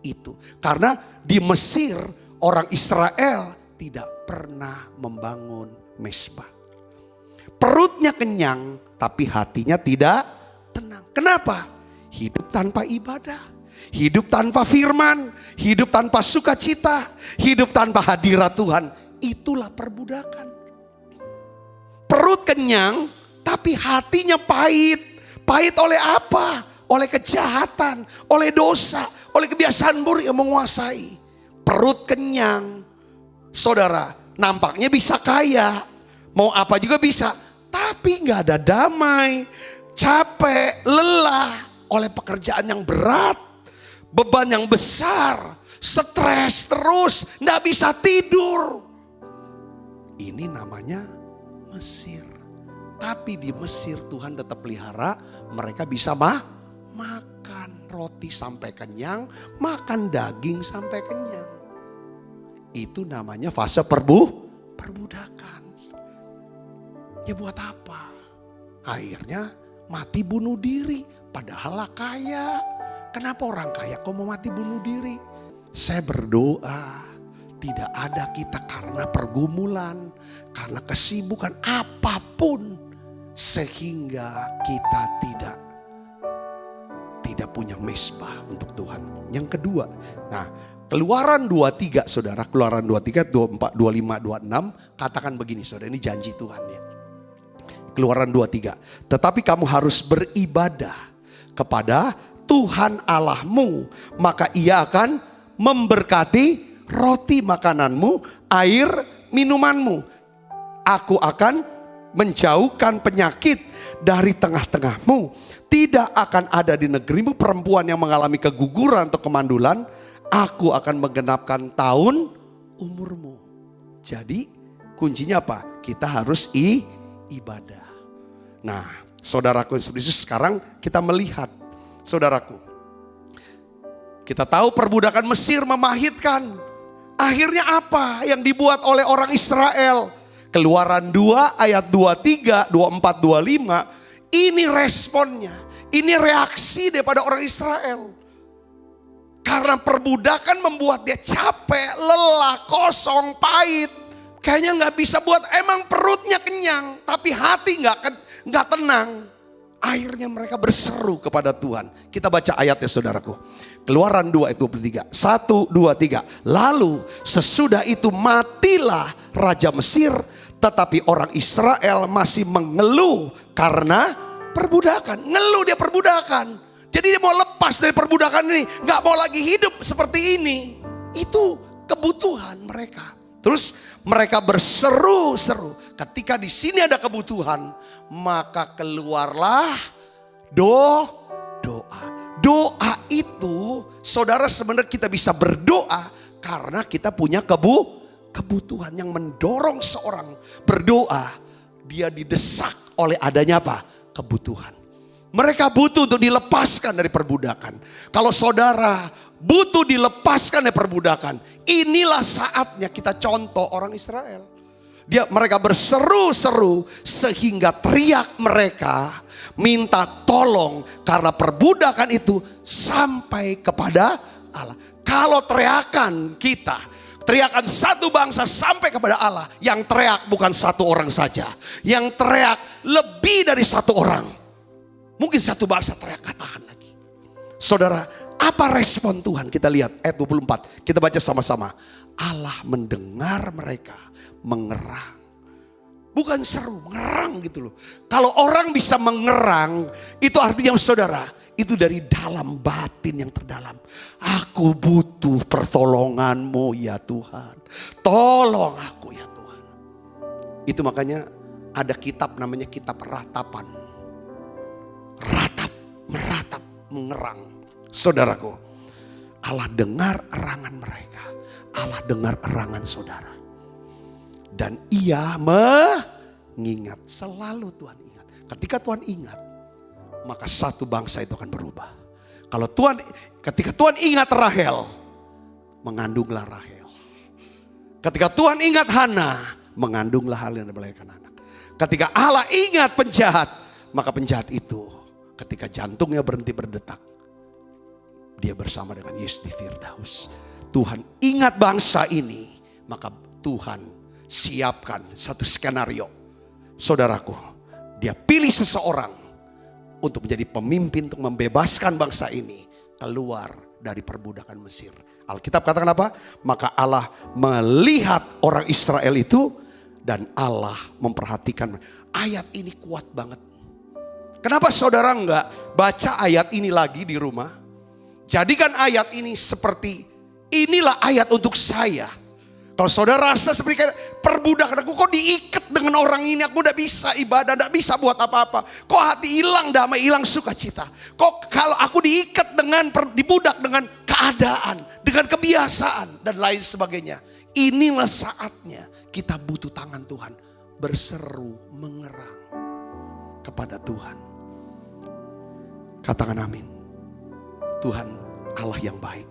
Speaker 2: itu. Karena di Mesir orang Israel tidak pernah membangun mezbah. Perutnya kenyang tapi hatinya tidak tenang. Kenapa? Hidup tanpa ibadah, hidup tanpa firman, hidup tanpa sukacita, hidup tanpa hadirat Tuhan. Itulah perbudakan. Perut kenyang tapi hatinya pahit. Pahit oleh apa? Oleh kejahatan, oleh dosa, oleh kebiasaan buruk yang menguasai. Perut kenyang, saudara, nampaknya bisa kaya, mau apa juga bisa, tapi gak ada damai, capek, lelah oleh pekerjaan yang berat, beban yang besar, stres terus, gak bisa tidur. Ini namanya Mesir. Tapi di Mesir Tuhan tetap pelihara, mereka bisa makan roti sampai kenyang, makan daging sampai kenyang. Itu namanya fase perbudakan. Ya buat apa? Akhirnya mati bunuh diri, padahal kaya. Kenapa orang kaya kok mau mati bunuh diri? Saya berdoa tidak ada kita karena pergumulan, karena kesibukan apapun, sehingga kita tidak punya mezbah untuk Tuhan. Yang kedua, nah Keluaran 23 saudara, Keluaran 23, 24, 25, 26 katakan begini saudara, ini janji Tuhan ya. Keluaran 23, tetapi kamu harus beribadah kepada Tuhan Allahmu, maka ia akan memberkati roti makananmu, air minumanmu. Aku akan menjauhkan penyakit dari tengah-tengahmu. Tidak akan ada di negerimu perempuan yang mengalami keguguran atau kemandulan. Aku akan menggenapkan tahun umurmu. Jadi kuncinya apa? Kita harus ibadah. Nah saudaraku Yesus, sekarang kita melihat saudaraku. Kita tahu perbudakan Mesir memahitkan. Akhirnya apa yang dibuat oleh orang Israel? Keluaran 2 ayat 23, 24, 25. Ini responnya, ini reaksi daripada orang Israel. Karena perbudakan membuat dia capek, lelah, kosong, pahit. Kayaknya gak bisa buat, emang perutnya kenyang, tapi hati gak tenang. Akhirnya mereka berseru kepada Tuhan. Kita baca ayatnya saudaraku. Keluaran 2 ayat 23. 1, 2, 3. Lalu sesudah itu matilah Raja Mesir. Tetapi orang Israel masih mengeluh karena perbudakan. Ngeluh dia perbudakan. Jadi dia mau lepas dari perbudakan ini. Gak mau lagi hidup seperti ini. Itu kebutuhan mereka. Terus mereka berseru-seru. Ketika di sini ada kebutuhan, maka keluarlah doa. Doa itu, saudara, sebenarnya kita bisa berdoa karena kita punya kebutuhan yang mendorong seorang berdoa. Dia didesak oleh adanya apa? Kebutuhan. Mereka butuh untuk dilepaskan dari perbudakan. Kalau saudara butuh dilepaskan dari perbudakan, inilah saatnya kita contoh orang Israel. Mereka berseru-seru sehingga teriak mereka minta tolong karena perbudakan itu sampai kepada Allah. Kalau teriakan kita, teriakan satu bangsa sampai kepada Allah, yang teriak bukan satu orang saja, yang teriak lebih dari satu orang. Mungkin satu bangsa teriak, katakan lagi. Saudara, apa respon Tuhan? Kita lihat ayat 24. Kita baca sama-sama. Allah mendengar mereka mengerang. Bukan seru, mengerang gitu loh. Kalau orang bisa mengerang, itu artinya saudara, itu dari dalam batin yang terdalam. Aku butuh pertolonganmu ya Tuhan. Tolong aku ya Tuhan. Itu makanya ada kitab namanya kitab ratapan. Ratap, meratap, mengerang. Saudaraku, Allah dengar erangan mereka. Allah dengar erangan saudara. Dan ia mengingat. Selalu Tuhan ingat. Ketika Tuhan ingat, maka satu bangsa itu akan berubah. Ketika Tuhan ingat Rahel, mengandunglah Rahel. Ketika Tuhan ingat Hana, mengandunglah Hana dan melahirkan anak. Ketika Allah ingat penjahat, maka penjahat itu ketika jantungnya berhenti berdetak, dia bersama dengan Yesus di Firdaus. Tuhan ingat bangsa ini, maka Tuhan siapkan satu skenario. Saudaraku, dia pilih seseorang untuk menjadi pemimpin untuk membebaskan bangsa ini keluar dari perbudakan Mesir. Alkitab katakan apa? Maka Allah melihat orang Israel itu dan Allah memperhatikan. Ayat ini kuat banget. Kenapa saudara enggak baca ayat ini lagi di rumah? Jadikan ayat ini seperti inilah ayat untuk saya. Kalau saudara rasa seperti kayak perbudakan aku, kok diikat dengan orang ini, aku udah bisa ibadah, udah bisa buat apa-apa. Kok hati hilang damai, hilang sukacita. Kok kalau aku diikat dengan, dibudak dengan keadaan, dengan kebiasaan dan lain sebagainya. Inilah saatnya kita butuh tangan Tuhan. Berseru, mengerang kepada Tuhan. Katakan amin. Tuhan Allah yang baik.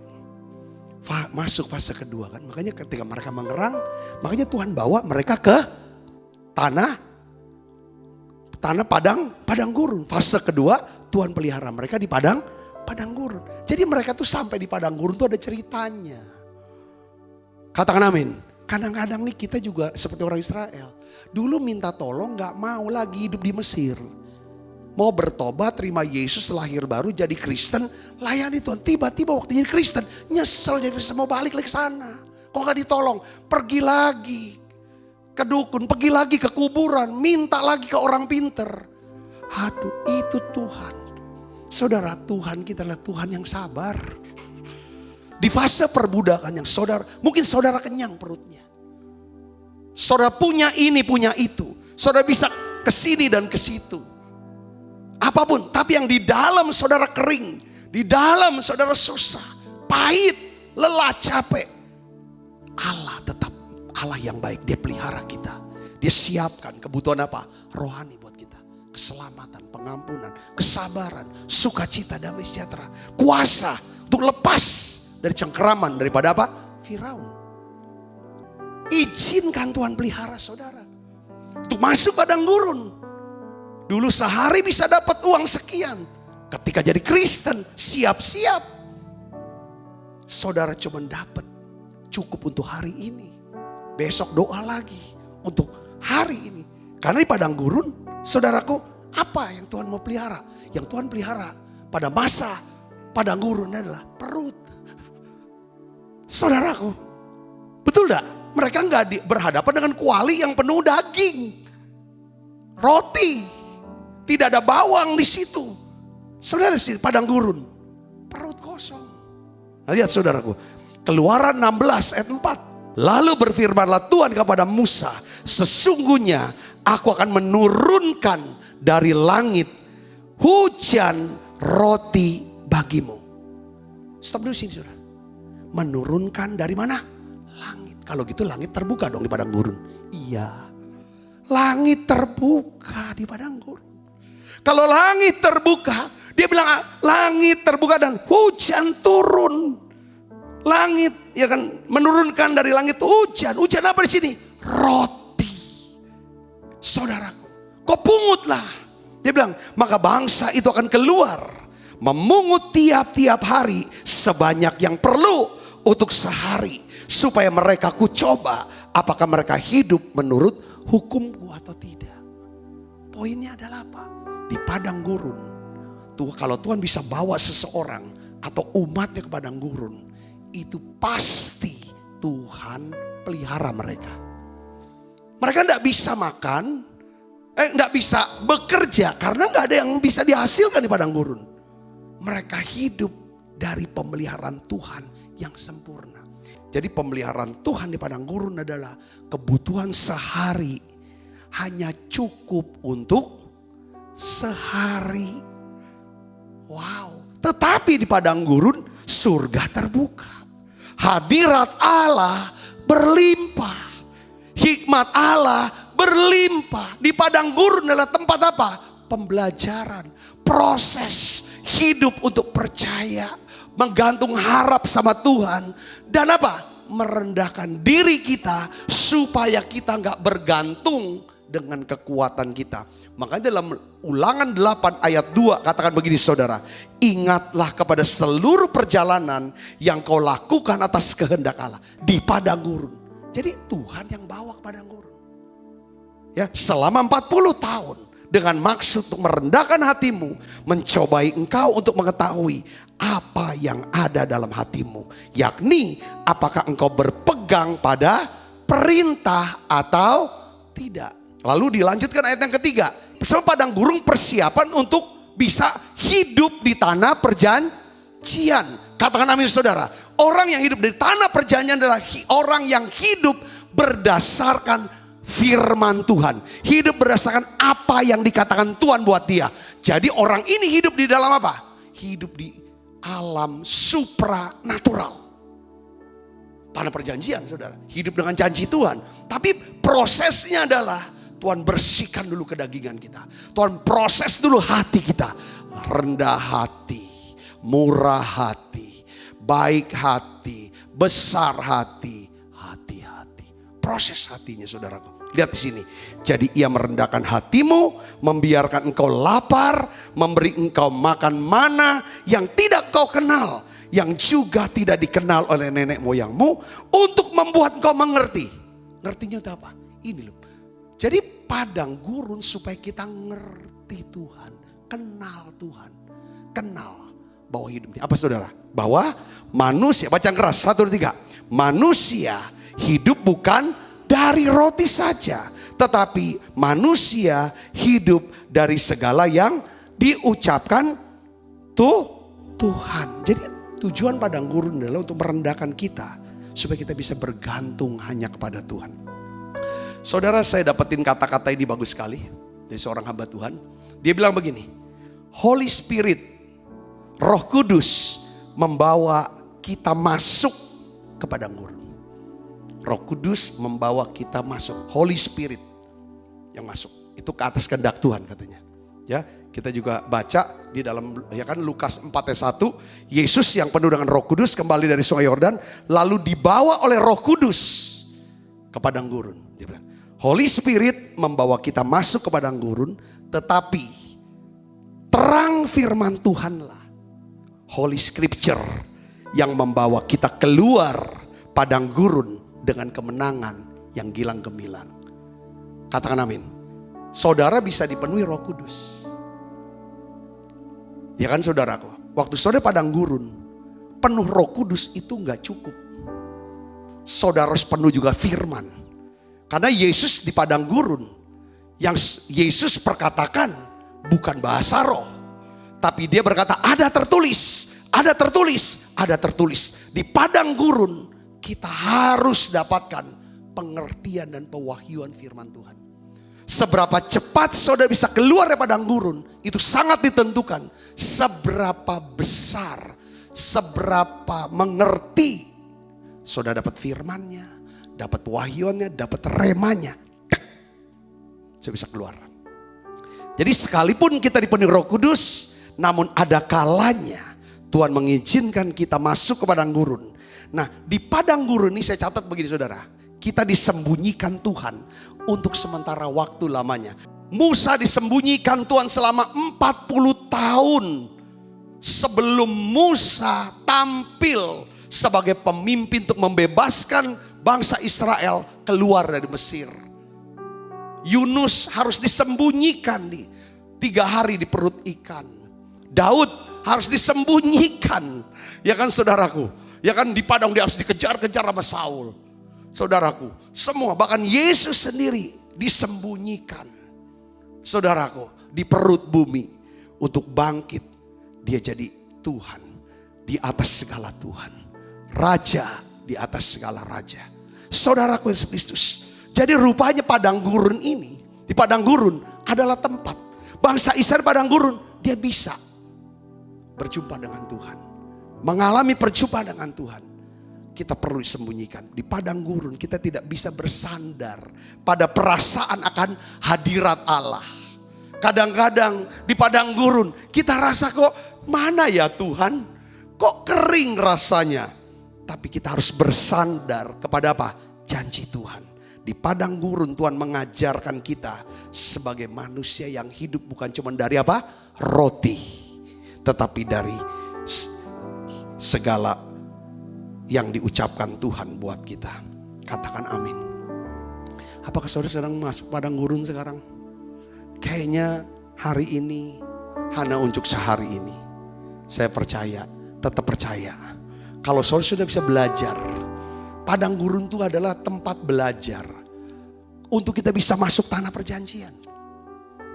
Speaker 2: Masuk fase kedua kan. Makanya ketika mereka mengerang, makanya Tuhan bawa mereka ke tanah padang gurun. Fase kedua Tuhan pelihara mereka di padang gurun. Jadi mereka tuh sampai di padang gurun tuh ada ceritanya. Katakan amin. Kadang-kadang nih kita juga seperti orang Israel. Dulu minta tolong, gak mau lagi hidup di Mesir. Mau bertobat, terima Yesus, lahir baru, jadi Kristen, layani Tuhan. Tiba-tiba waktu jadi Kristen, nyesel jadi Kristen, mau balik lagi ke sana. Kok gak ditolong? Pergi lagi ke dukun, pergi lagi ke kuburan, minta lagi ke orang pinter. Aduh, itu Tuhan. Saudara, Tuhan kita adalah Tuhan yang sabar. Di fase perbudakan yang saudara, mungkin saudara kenyang perutnya. Saudara punya ini, punya itu. Saudara bisa ke sini dan ke situ. Apapun, tapi yang di dalam saudara kering, di dalam saudara susah, pahit, lelah, capek. Allah tetap Allah yang baik, dia pelihara kita. Dia siapkan kebutuhan apa? Rohani buat kita. Keselamatan, pengampunan, kesabaran, sukacita, damai sejahtera. Kuasa untuk lepas dari cengkeraman daripada apa? Firaun. Izinkan Tuhan pelihara saudara. Untuk masuk padang gurun. Dulu sehari bisa dapat uang sekian. Ketika jadi Kristen, siap-siap. Saudara cuma dapat cukup untuk hari ini. Besok doa lagi untuk hari ini. Karena di padang gurun, saudaraku, apa yang Tuhan mau pelihara? Yang Tuhan pelihara pada masa padang gurun adalah perut. Saudaraku, betul gak? Mereka nggak berhadapan dengan kuali yang penuh daging. Roti. Tidak ada bawang di situ. Saudara di padang gurun. Perut kosong. Nah, lihat saudaraku. Keluaran 16 ayat 4. Lalu berfirmanlah Tuhan kepada Musa. Sesungguhnya aku akan menurunkan dari langit hujan roti bagimu. Stop dulu sini saudara. Menurunkan dari mana? Langit. Kalau gitu langit terbuka dong di padang gurun. Iya. Langit terbuka di padang gurun. Kalau langit terbuka, dia bilang langit terbuka dan hujan turun. Langit ya kan menurunkan dari langit hujan. Hujan apa di sini? Roti. Saudaraku, kau pungutlah. Dia bilang, maka bangsa itu akan keluar memungut tiap-tiap hari sebanyak yang perlu untuk sehari, supaya mereka kucoba apakah mereka hidup menurut hukumku atau tidak. Poinnya adalah apa? Di padang gurun, tuh kalau Tuhan bisa bawa seseorang atau umatnya ke padang gurun, itu pasti Tuhan pelihara mereka. Mereka tidak bisa makan, tidak bisa bekerja karena nggak ada yang bisa dihasilkan di padang gurun. Mereka hidup dari pemeliharaan Tuhan yang sempurna. Jadi pemeliharaan Tuhan di padang gurun adalah kebutuhan sehari hanya cukup untuk sehari. Wow. Tetapi di padang gurun surga terbuka. Hadirat Allah berlimpah. Hikmat Allah berlimpah. Di padang gurun adalah tempat apa? Pembelajaran. Proses hidup untuk percaya. Menggantung harap sama Tuhan. Dan apa? merendahkan diri kita supaya kita nggak bergantung dengan kekuatan kita. Makanya dalam Ulangan 8 ayat 2 katakan begini saudara. Ingatlah kepada seluruh perjalanan yang kau lakukan atas kehendak Allah di padang gurun. Jadi Tuhan yang bawa ke padang gurun. Ya, selama 40 tahun. Dengan maksud untuk merendahkan hatimu. Mencobai engkau untuk mengetahui apa yang ada dalam hatimu. Yakni apakah engkau berpegang pada perintah atau tidak. Lalu dilanjutkan ayat yang ketiga. Bersama padang gurun persiapan untuk bisa hidup di tanah perjanjian. Katakan amin saudara. Orang yang hidup di tanah perjanjian adalah orang yang hidup berdasarkan firman Tuhan. Hidup berdasarkan apa yang dikatakan Tuhan buat dia. Jadi orang ini hidup di dalam apa? Hidup di alam supranatural. Tanah perjanjian saudara. Hidup dengan janji Tuhan. Tapi prosesnya adalah Tuhan bersihkan dulu kedagingan kita. Tuhan proses dulu hati kita. Rendah hati, murah hati, baik hati, besar hati, hati-hati. Proses hatinya saudaraku. Lihat di sini. Jadi ia merendahkan hatimu, membiarkan engkau lapar, memberi engkau makan mana yang tidak kau kenal, yang juga tidak dikenal oleh nenek moyangmu, untuk membuat engkau mengerti. Ngertinya itu apa? Ini loh. Jadi padang gurun supaya kita ngerti Tuhan, kenal Tuhan, kenal bahwa hidupnya apa saudara? Bahwa manusia, baca keras 1, 2, 3. Manusia hidup bukan dari roti saja, tetapi manusia hidup dari segala yang diucapkan Tuhan. Jadi tujuan padang gurun adalah untuk merendahkan kita supaya kita bisa bergantung hanya kepada Tuhan. Saudara, saya dapetin kata-kata ini bagus sekali dari seorang hamba Tuhan. Dia bilang begini, Holy Spirit, Roh Kudus membawa kita masuk ke padang gurun. Roh Kudus membawa kita masuk. Holy Spirit yang masuk. Itu ke atas kehendak Tuhan katanya. Ya, kita juga baca di dalam ya kan Lukas 4 ayat 1, Yesus yang penuh dengan Roh Kudus kembali dari Sungai Yordan lalu dibawa oleh Roh Kudus ke padang gurun. Dia bilang, Holy Spirit membawa kita masuk ke padang gurun, tetapi terang firman Tuhanlah, Holy Scripture, yang membawa kita keluar padang gurun dengan kemenangan yang gilang gemilang. Katakan amin. Saudara bisa dipenuhi Roh Kudus. Ya kan saudaraku, waktu saudara padang gurun, penuh Roh Kudus itu gak cukup. Saudara harus penuh juga firman. Karena Yesus di padang gurun, yang Yesus perkatakan bukan bahasa roh. Tapi dia berkata ada tertulis, ada tertulis, ada tertulis. Di padang gurun kita harus dapatkan pengertian dan pewahyuan firman Tuhan. Seberapa cepat saudara bisa keluar dari padang gurun, itu sangat ditentukan. Seberapa besar, seberapa mengerti saudara dapat firmannya, dapat wahyuannya, dapat remanya. Saya bisa keluar. Jadi sekalipun kita dipenuhi Roh Kudus, namun ada kalanya Tuhan mengizinkan kita masuk ke padang gurun. Nah, di padang gurun ini saya catat begini saudara. Kita disembunyikan Tuhan untuk sementara waktu lamanya. Musa disembunyikan Tuhan selama 40 tahun sebelum Musa tampil sebagai pemimpin untuk membebaskan bangsa Israel keluar dari Mesir. Yunus harus disembunyikan di 3 hari di perut ikan. Daud harus disembunyikan. Ya kan saudaraku. Ya kan di padang dia harus dikejar-kejar sama Saul. Saudaraku, semua bahkan Yesus sendiri disembunyikan. Saudaraku, di perut bumi untuk bangkit. Dia jadi Tuhan di atas segala Tuhan. Raja di atas segala raja. Saudaraku Yesus Kristus. Jadi rupanya padang gurun ini, di padang gurun adalah tempat bangsa Israel padang gurun, dia bisa berjumpa dengan Tuhan. Mengalami perjumpaan dengan Tuhan. Kita perlu disembunyikan. Di padang gurun kita tidak bisa bersandar pada perasaan akan hadirat Allah. Kadang-kadang di padang gurun kita rasa kok mana ya Tuhan? Kok kering rasanya? Tetapi kita harus bersandar kepada apa? Janji Tuhan. Di padang gurun Tuhan mengajarkan kita sebagai manusia yang hidup bukan cuma dari apa? Roti. Tetapi dari segala yang diucapkan Tuhan buat kita. Katakan amin. Apakah saudara sedang masuk padang gurun sekarang? Kayaknya hari ini hanya untuk sehari ini. Saya percaya, tetap percaya. Kalau saudara sudah bisa belajar, padang gurun itu adalah tempat belajar untuk kita bisa masuk tanah perjanjian.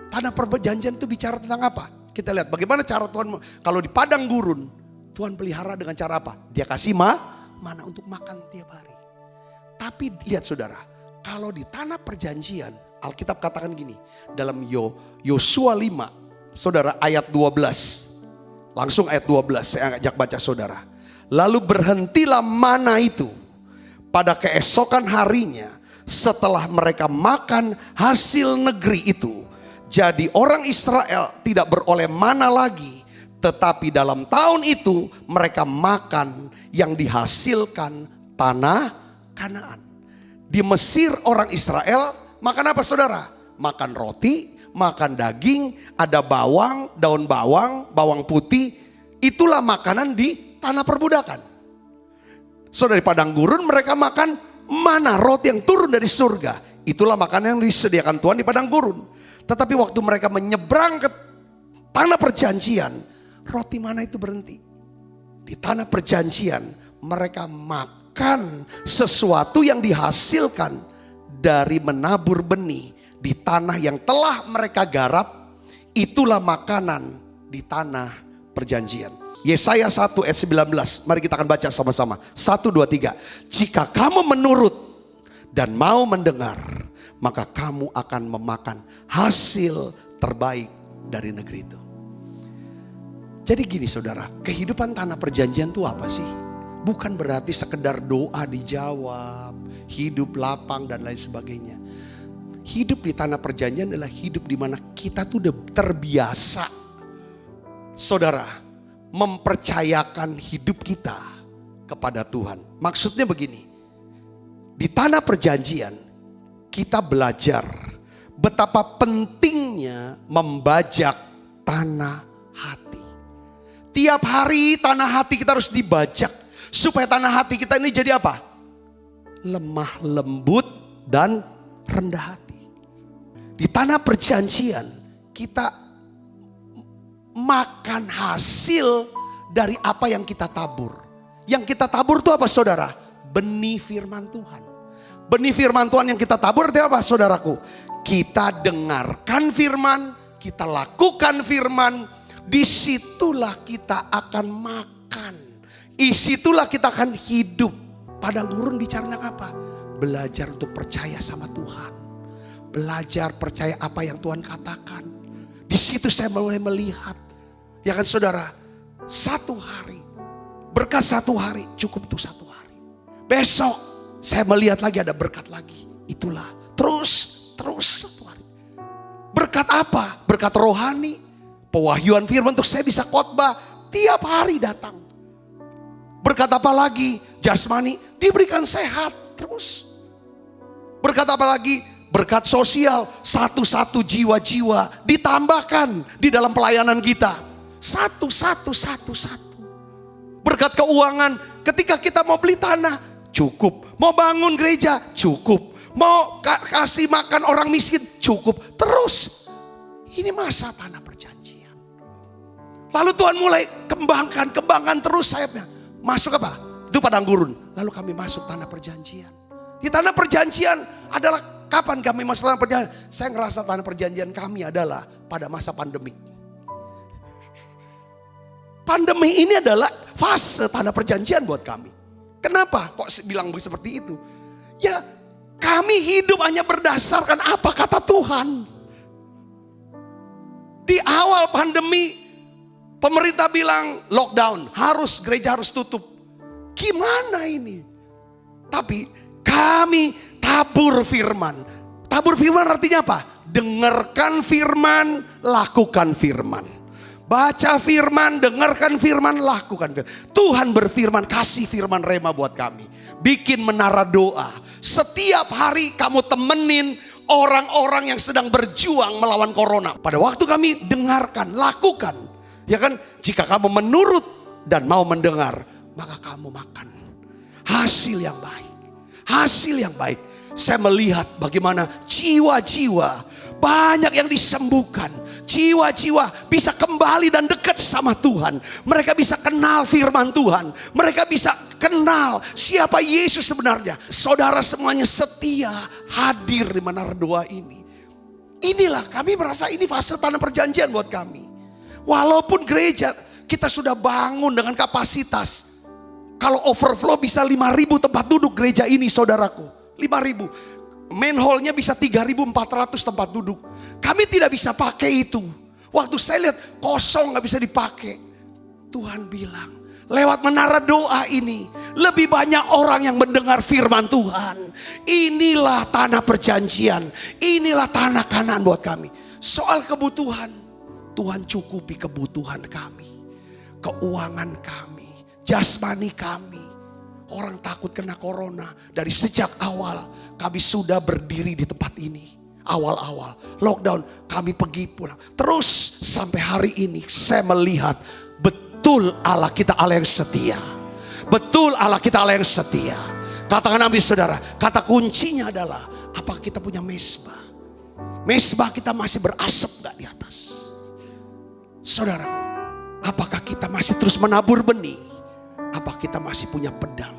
Speaker 2: Tanah perjanjian itu bicara tentang apa? Kita lihat bagaimana cara Tuhan. Kalau di padang gurun, Tuhan pelihara dengan cara apa? Dia kasih mana untuk makan tiap hari. Tapi lihat saudara, kalau di tanah perjanjian, Alkitab katakan gini, dalam Yosua 5, saudara, ayat 12. Langsung ayat 12, saya ajak baca saudara. Lalu berhentilah mana itu pada keesokan harinya setelah mereka makan hasil negeri itu. Jadi orang Israel tidak beroleh mana lagi, tetapi dalam tahun itu mereka makan yang dihasilkan tanah Kanaan. Di Mesir orang Israel makan apa saudara? Makan roti, makan daging, ada bawang, daun bawang, bawang putih. Itulah makanan di tanah perbudakan. Saudara, di padang gurun mereka makan mana? Roti yang turun dari surga. Itulah makanan yang disediakan Tuhan di padang gurun. Tetapi waktu mereka menyeberang ke tanah perjanjian, roti mana itu berhenti. Di tanah perjanjian mereka makan sesuatu yang dihasilkan dari menabur benih di tanah yang telah mereka garap. Itulah makanan di tanah perjanjian. Yesaya 1 ayat 19. Mari kita akan baca sama-sama. 1, 2, 3. Jika kamu menurut dan mau mendengar, maka kamu akan memakan hasil terbaik dari negeri itu. Jadi gini saudara, kehidupan tanah perjanjian itu apa sih? Bukan berarti sekedar doa dijawab, hidup lapang dan lain sebagainya. Hidup di tanah perjanjian adalah hidup di mana kita tuh udah terbiasa, saudara, mempercayakan hidup kita kepada Tuhan. Maksudnya begini, di tanah perjanjian kita belajar betapa pentingnya membajak tanah hati. Tiap hari tanah hati kita harus dibajak. Supaya tanah hati kita ini jadi apa? Lemah lembut dan rendah hati. Di tanah perjanjian kita makan hasil dari apa yang kita tabur. Yang kita tabur itu apa saudara? Benih firman Tuhan. Benih firman Tuhan yang kita tabur itu apa saudaraku? Kita dengarkan firman, kita lakukan firman, disitulah kita akan makan. Disitulah kita akan hidup. Padang gurun bicara apa? Belajar untuk percaya sama Tuhan. Belajar percaya apa yang Tuhan katakan. Di situ saya mulai melihat, ya kan saudara, satu hari, berkat satu hari cukup untuk satu hari. Besok saya melihat lagi ada berkat lagi. Itulah terus satu hari. Berkat apa? Berkat rohani, pewahyuan firman untuk saya bisa khotbah tiap hari datang. Berkat apa lagi? Jasmani, diberikan sehat terus. Berkat apa lagi? Berkat sosial, satu-satu jiwa-jiwa ditambahkan di dalam pelayanan kita. Satu. Berkat keuangan, ketika kita mau beli tanah, cukup. Mau bangun gereja, cukup. Mau kasih makan orang miskin, cukup. Terus, ini masa tanah perjanjian. Lalu Tuhan mulai kembangkan terus sayapnya. Masuk apa? Itu padang gurun. Lalu kami masuk tanah perjanjian. Di tanah perjanjian adalah kapan kami masuk tanah perjanjian? Saya ngerasa tanah perjanjian kami adalah pada masa pandemi. Pandemi ini adalah fase tanah perjanjian buat kami. Kenapa kok bilang seperti itu? Ya kami hidup hanya berdasarkan apa kata Tuhan. Di awal pandemi pemerintah bilang lockdown, gereja harus tutup. Gimana ini? Tapi kami tabur firman. Tabur firman artinya apa? Dengarkan firman, lakukan firman. Baca firman, dengarkan firman, lakukan firman. Tuhan berfirman, kasih firman rema buat kami. Bikin menara doa. Setiap hari kamu temenin orang-orang yang sedang berjuang melawan corona. Pada waktu kami dengarkan, lakukan. Ya kan, jika kamu menurut dan mau mendengar, maka kamu makan hasil yang baik. Hasil yang baik. Saya melihat bagaimana jiwa-jiwa banyak yang disembuhkan. Jiwa-jiwa bisa kembali dan dekat sama Tuhan. Mereka bisa kenal firman Tuhan. Mereka bisa kenal siapa Yesus sebenarnya. Saudara semuanya setia hadir di menara doa ini. Inilah kami merasa ini fase tanah perjanjian buat kami. Walaupun gereja kita sudah bangun dengan kapasitas. Kalau overflow bisa 5.000 tempat duduk gereja ini saudaraku. 5.000. Main hall-nya bisa 3.400 tempat duduk. Kami tidak bisa pakai itu. Waktu saya lihat kosong gak bisa dipakai. Tuhan bilang, lewat menara doa ini, lebih banyak orang yang mendengar firman Tuhan. Inilah tanah perjanjian. Inilah tanah Kanaan buat kami. Soal kebutuhan, Tuhan cukupi kebutuhan kami. Keuangan kami, jasmani kami. Orang takut kena corona. Dari sejak awal kami sudah berdiri di tempat ini. Awal-awal lockdown kami pergi pulang. Terus sampai hari ini saya melihat betul Allah kita Allah yang setia. Betul Allah kita Allah yang setia. Katakan amin saudara. Kata kuncinya adalah apakah kita punya mezbah. Mezbah kita masih berasap gak di atas. Saudara, apakah kita masih terus menabur benih? Apakah kita masih punya pedang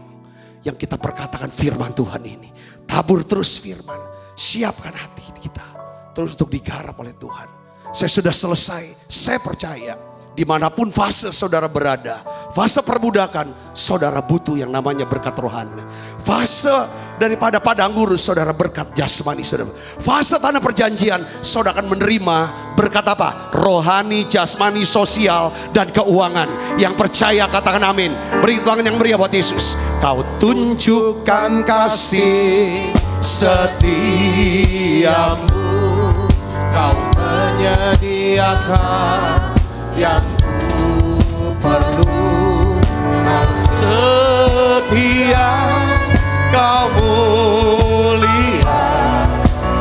Speaker 2: yang kita perkatakan firman Tuhan ini? Tabur terus firman. Siapkan hati kita terus untuk digarap oleh Tuhan. Saya sudah selesai. Saya percaya dimanapun fase saudara berada, fase perbudakan, saudara butuh yang namanya berkat rohani. Fase daripada padang gurun, saudara berkat jasmani. Saudara. Fase tanah perjanjian, saudara akan menerima berkat apa? Rohani, jasmani, sosial, dan keuangan. Yang percaya katakan amin. Beri tangan yang meriah buat Yesus. Kau tunjukkan kasih setiamu, kau menyediakan yang ku perlu. Kau setia, kau mulia,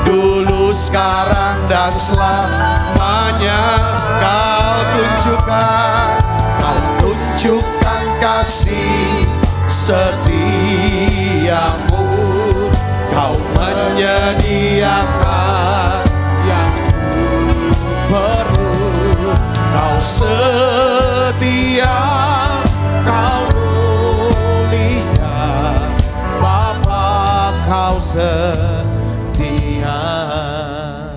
Speaker 2: dulu, sekarang, dan selamanya. Kau tunjukkan kasih setiamu, kau menyediakan yang ku perlu. Kau setia, kau mulia, Bapa kau setia.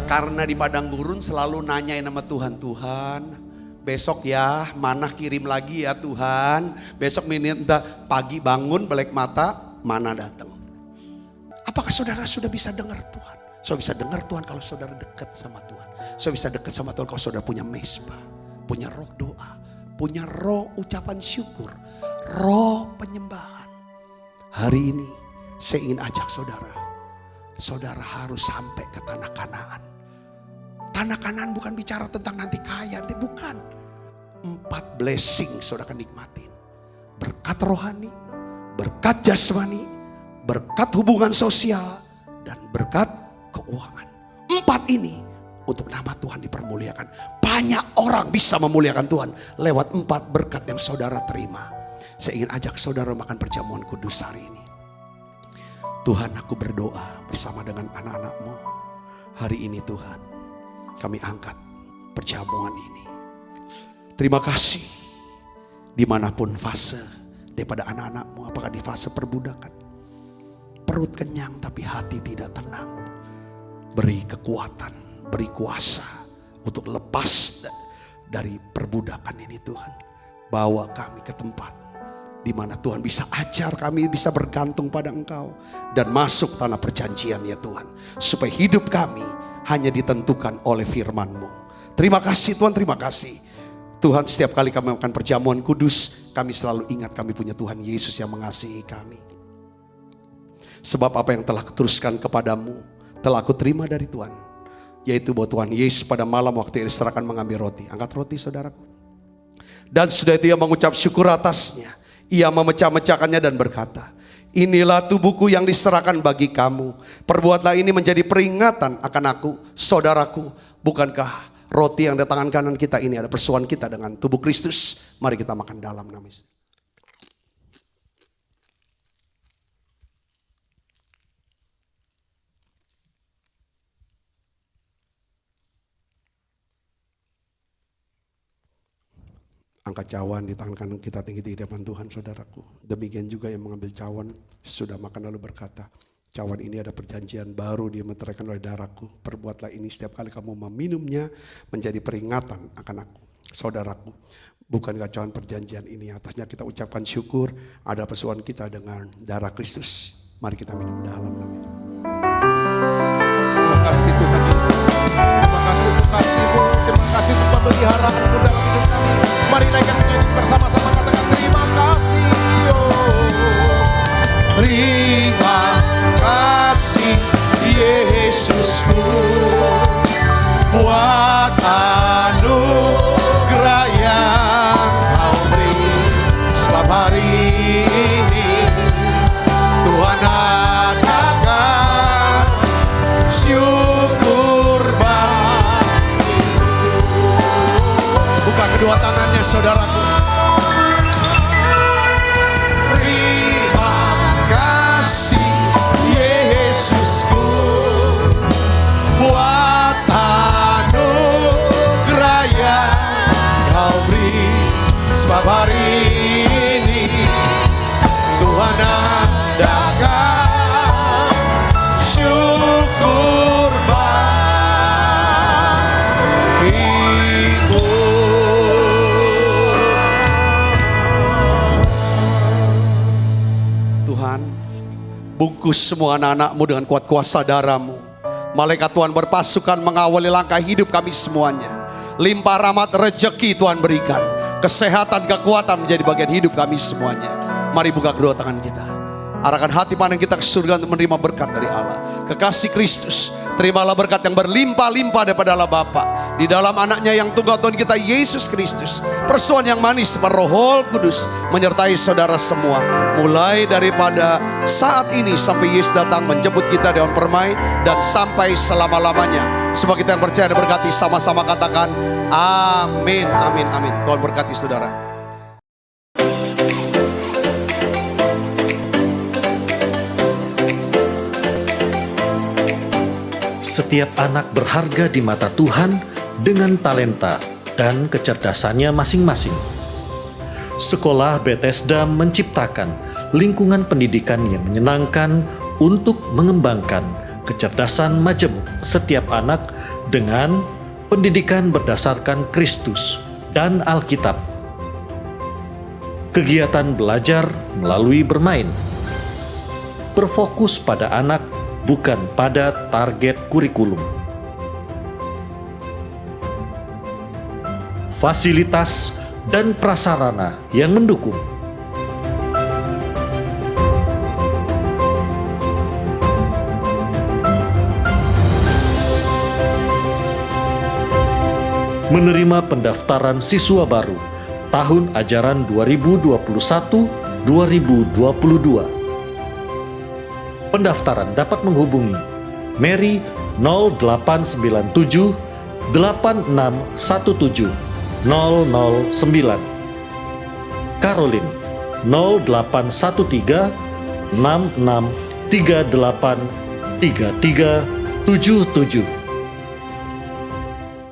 Speaker 2: Karena di padang gurun selalu nanyain nama Tuhan. Tuhan, besok ya manah kirim lagi ya Tuhan. Besok minta pagi bangun belek mata, mana datang. Apakah saudara sudah bisa dengar Tuhan? Saudara bisa dengar Tuhan kalau saudara dekat sama Tuhan. Saudara bisa dekat sama Tuhan kalau saudara punya mezbah, punya roh doa, punya roh ucapan syukur, roh penyembahan. Hari ini saya ingin ajak saudara. Saudara harus sampai ke tanah Kanaan. Tanah Kanaan bukan bicara tentang nanti kaya, nanti bukan. 4 blessing saudara akan nikmatin. Berkat rohani, berkat jasmani, berkat hubungan sosial, dan berkat keuangan. 4 ini untuk nama Tuhan dipermuliakan. Banyak orang bisa memuliakan Tuhan lewat 4 berkat yang saudara terima. Saya ingin ajak saudara makan perjamuan kudus hari ini. Tuhan, aku berdoa bersama dengan anak-anak-Mu. Hari ini Tuhan, kami angkat perjamuan ini. Terima kasih dimanapun fase daripada anak-anak-Mu. Apakah di fase perbudakan, perut kenyang tapi hati tidak tenang. Beri kekuatan, beri kuasa untuk lepas dari perbudakan ini Tuhan. Bawa kami ke tempat di mana Tuhan bisa ajar kami, bisa bergantung pada Engkau. Dan masuk tanah perjanjian ya Tuhan. Supaya hidup kami hanya ditentukan oleh firman-Mu. Terima kasih Tuhan, terima kasih. Tuhan, setiap kali kami makan perjamuan kudus, kami selalu ingat kami punya Tuhan Yesus yang mengasihi kami. Sebab apa yang telah kuteruskan kepadamu telah aku terima dari Tuhan. Yaitu bahwa Tuhan Yesus pada malam waktu diserahkan mengambil roti. Angkat roti saudaraku. Dan sudah itu ia mengucap syukur atasnya. Ia memecah-mecahkannya dan berkata, inilah tubuhku yang diserahkan bagi kamu. Perbuatlah ini menjadi peringatan akan aku, saudaraku. Bukankah roti yang di tangan kanan kita ini ada persoalan kita dengan tubuh Kristus? Mari kita makan dalam nama Yesus. Angkat cawan di tangan kanan kita tinggi di hadapan Tuhan, saudaraku. Demikian juga yang mengambil cawan sudah makan lalu berkata, cawan ini ada perjanjian baru dimeteraikan oleh darahku. Perbuatlah ini setiap kali kamu meminumnya menjadi peringatan akan aku, saudaraku. Bukankah cawan perjanjian ini atasnya kita ucapkan syukur, ada persoalan kita dengan darah Kristus. Mari kita minum dalam nama.
Speaker 3: Terima kasih Tuhan Yesus. Terima kasih untuk kasih-Mu. Terima kasih untuk pemeliharaan-Mu dalam hidup kami. Mari naikkan nyanyi bersama-sama, katakan terima kasih.
Speaker 2: Terima kasih Yesusku, buat anugerah yang Kau beri. Sebab hari ini Tuhan adakan syukur bagimu. Buka kedua tangannya, saudaraku. Terima kasih Yesusku, buat anugerah yang Kau beri. Sebab hari ini Tuhan adakan syukur bagimu. Tuhan, bungkus semua anak-anak-Mu dengan kuat kuasa darah-Mu. Malaikat Tuhan berpasukan mengawali langkah hidup kami semuanya. Limpah rahmat rejeki Tuhan berikan. Kesehatan, kekuatan menjadi bagian hidup kami semuanya. Mari buka kedua tangan kita. Arahkan hati pandang kita ke surga untuk menerima berkat dari Allah. Kekasih Kristus, terimalah berkat yang berlimpah-limpah daripada Allah Bapa. Di dalam anaknya yang tunggal Tuhan kita Yesus Kristus. Persoalan yang manis Roh Kudus menyertai saudara semua. Mulai daripada saat ini sampai Yesus datang menjemput kita di awan permai. Dan sampai selama-lamanya. Semua kita yang percaya dan berkati sama-sama katakan amin, amin, amin. Tuhan berkati saudara.
Speaker 4: Setiap anak berharga di mata Tuhan dengan talenta dan kecerdasannya masing-masing. Sekolah Bethesda menciptakan lingkungan pendidikan yang menyenangkan untuk mengembangkan kecerdasan majemuk setiap anak dengan pendidikan berdasarkan Kristus dan Alkitab. Kegiatan belajar melalui bermain. Berfokus pada anak, bukan pada target kurikulum. Fasilitas dan prasarana yang mendukung. Menerima pendaftaran siswa baru tahun ajaran 2021-2022. Pendaftaran dapat menghubungi Mary 0897 8617 009, Caroline 0813 6638 3377.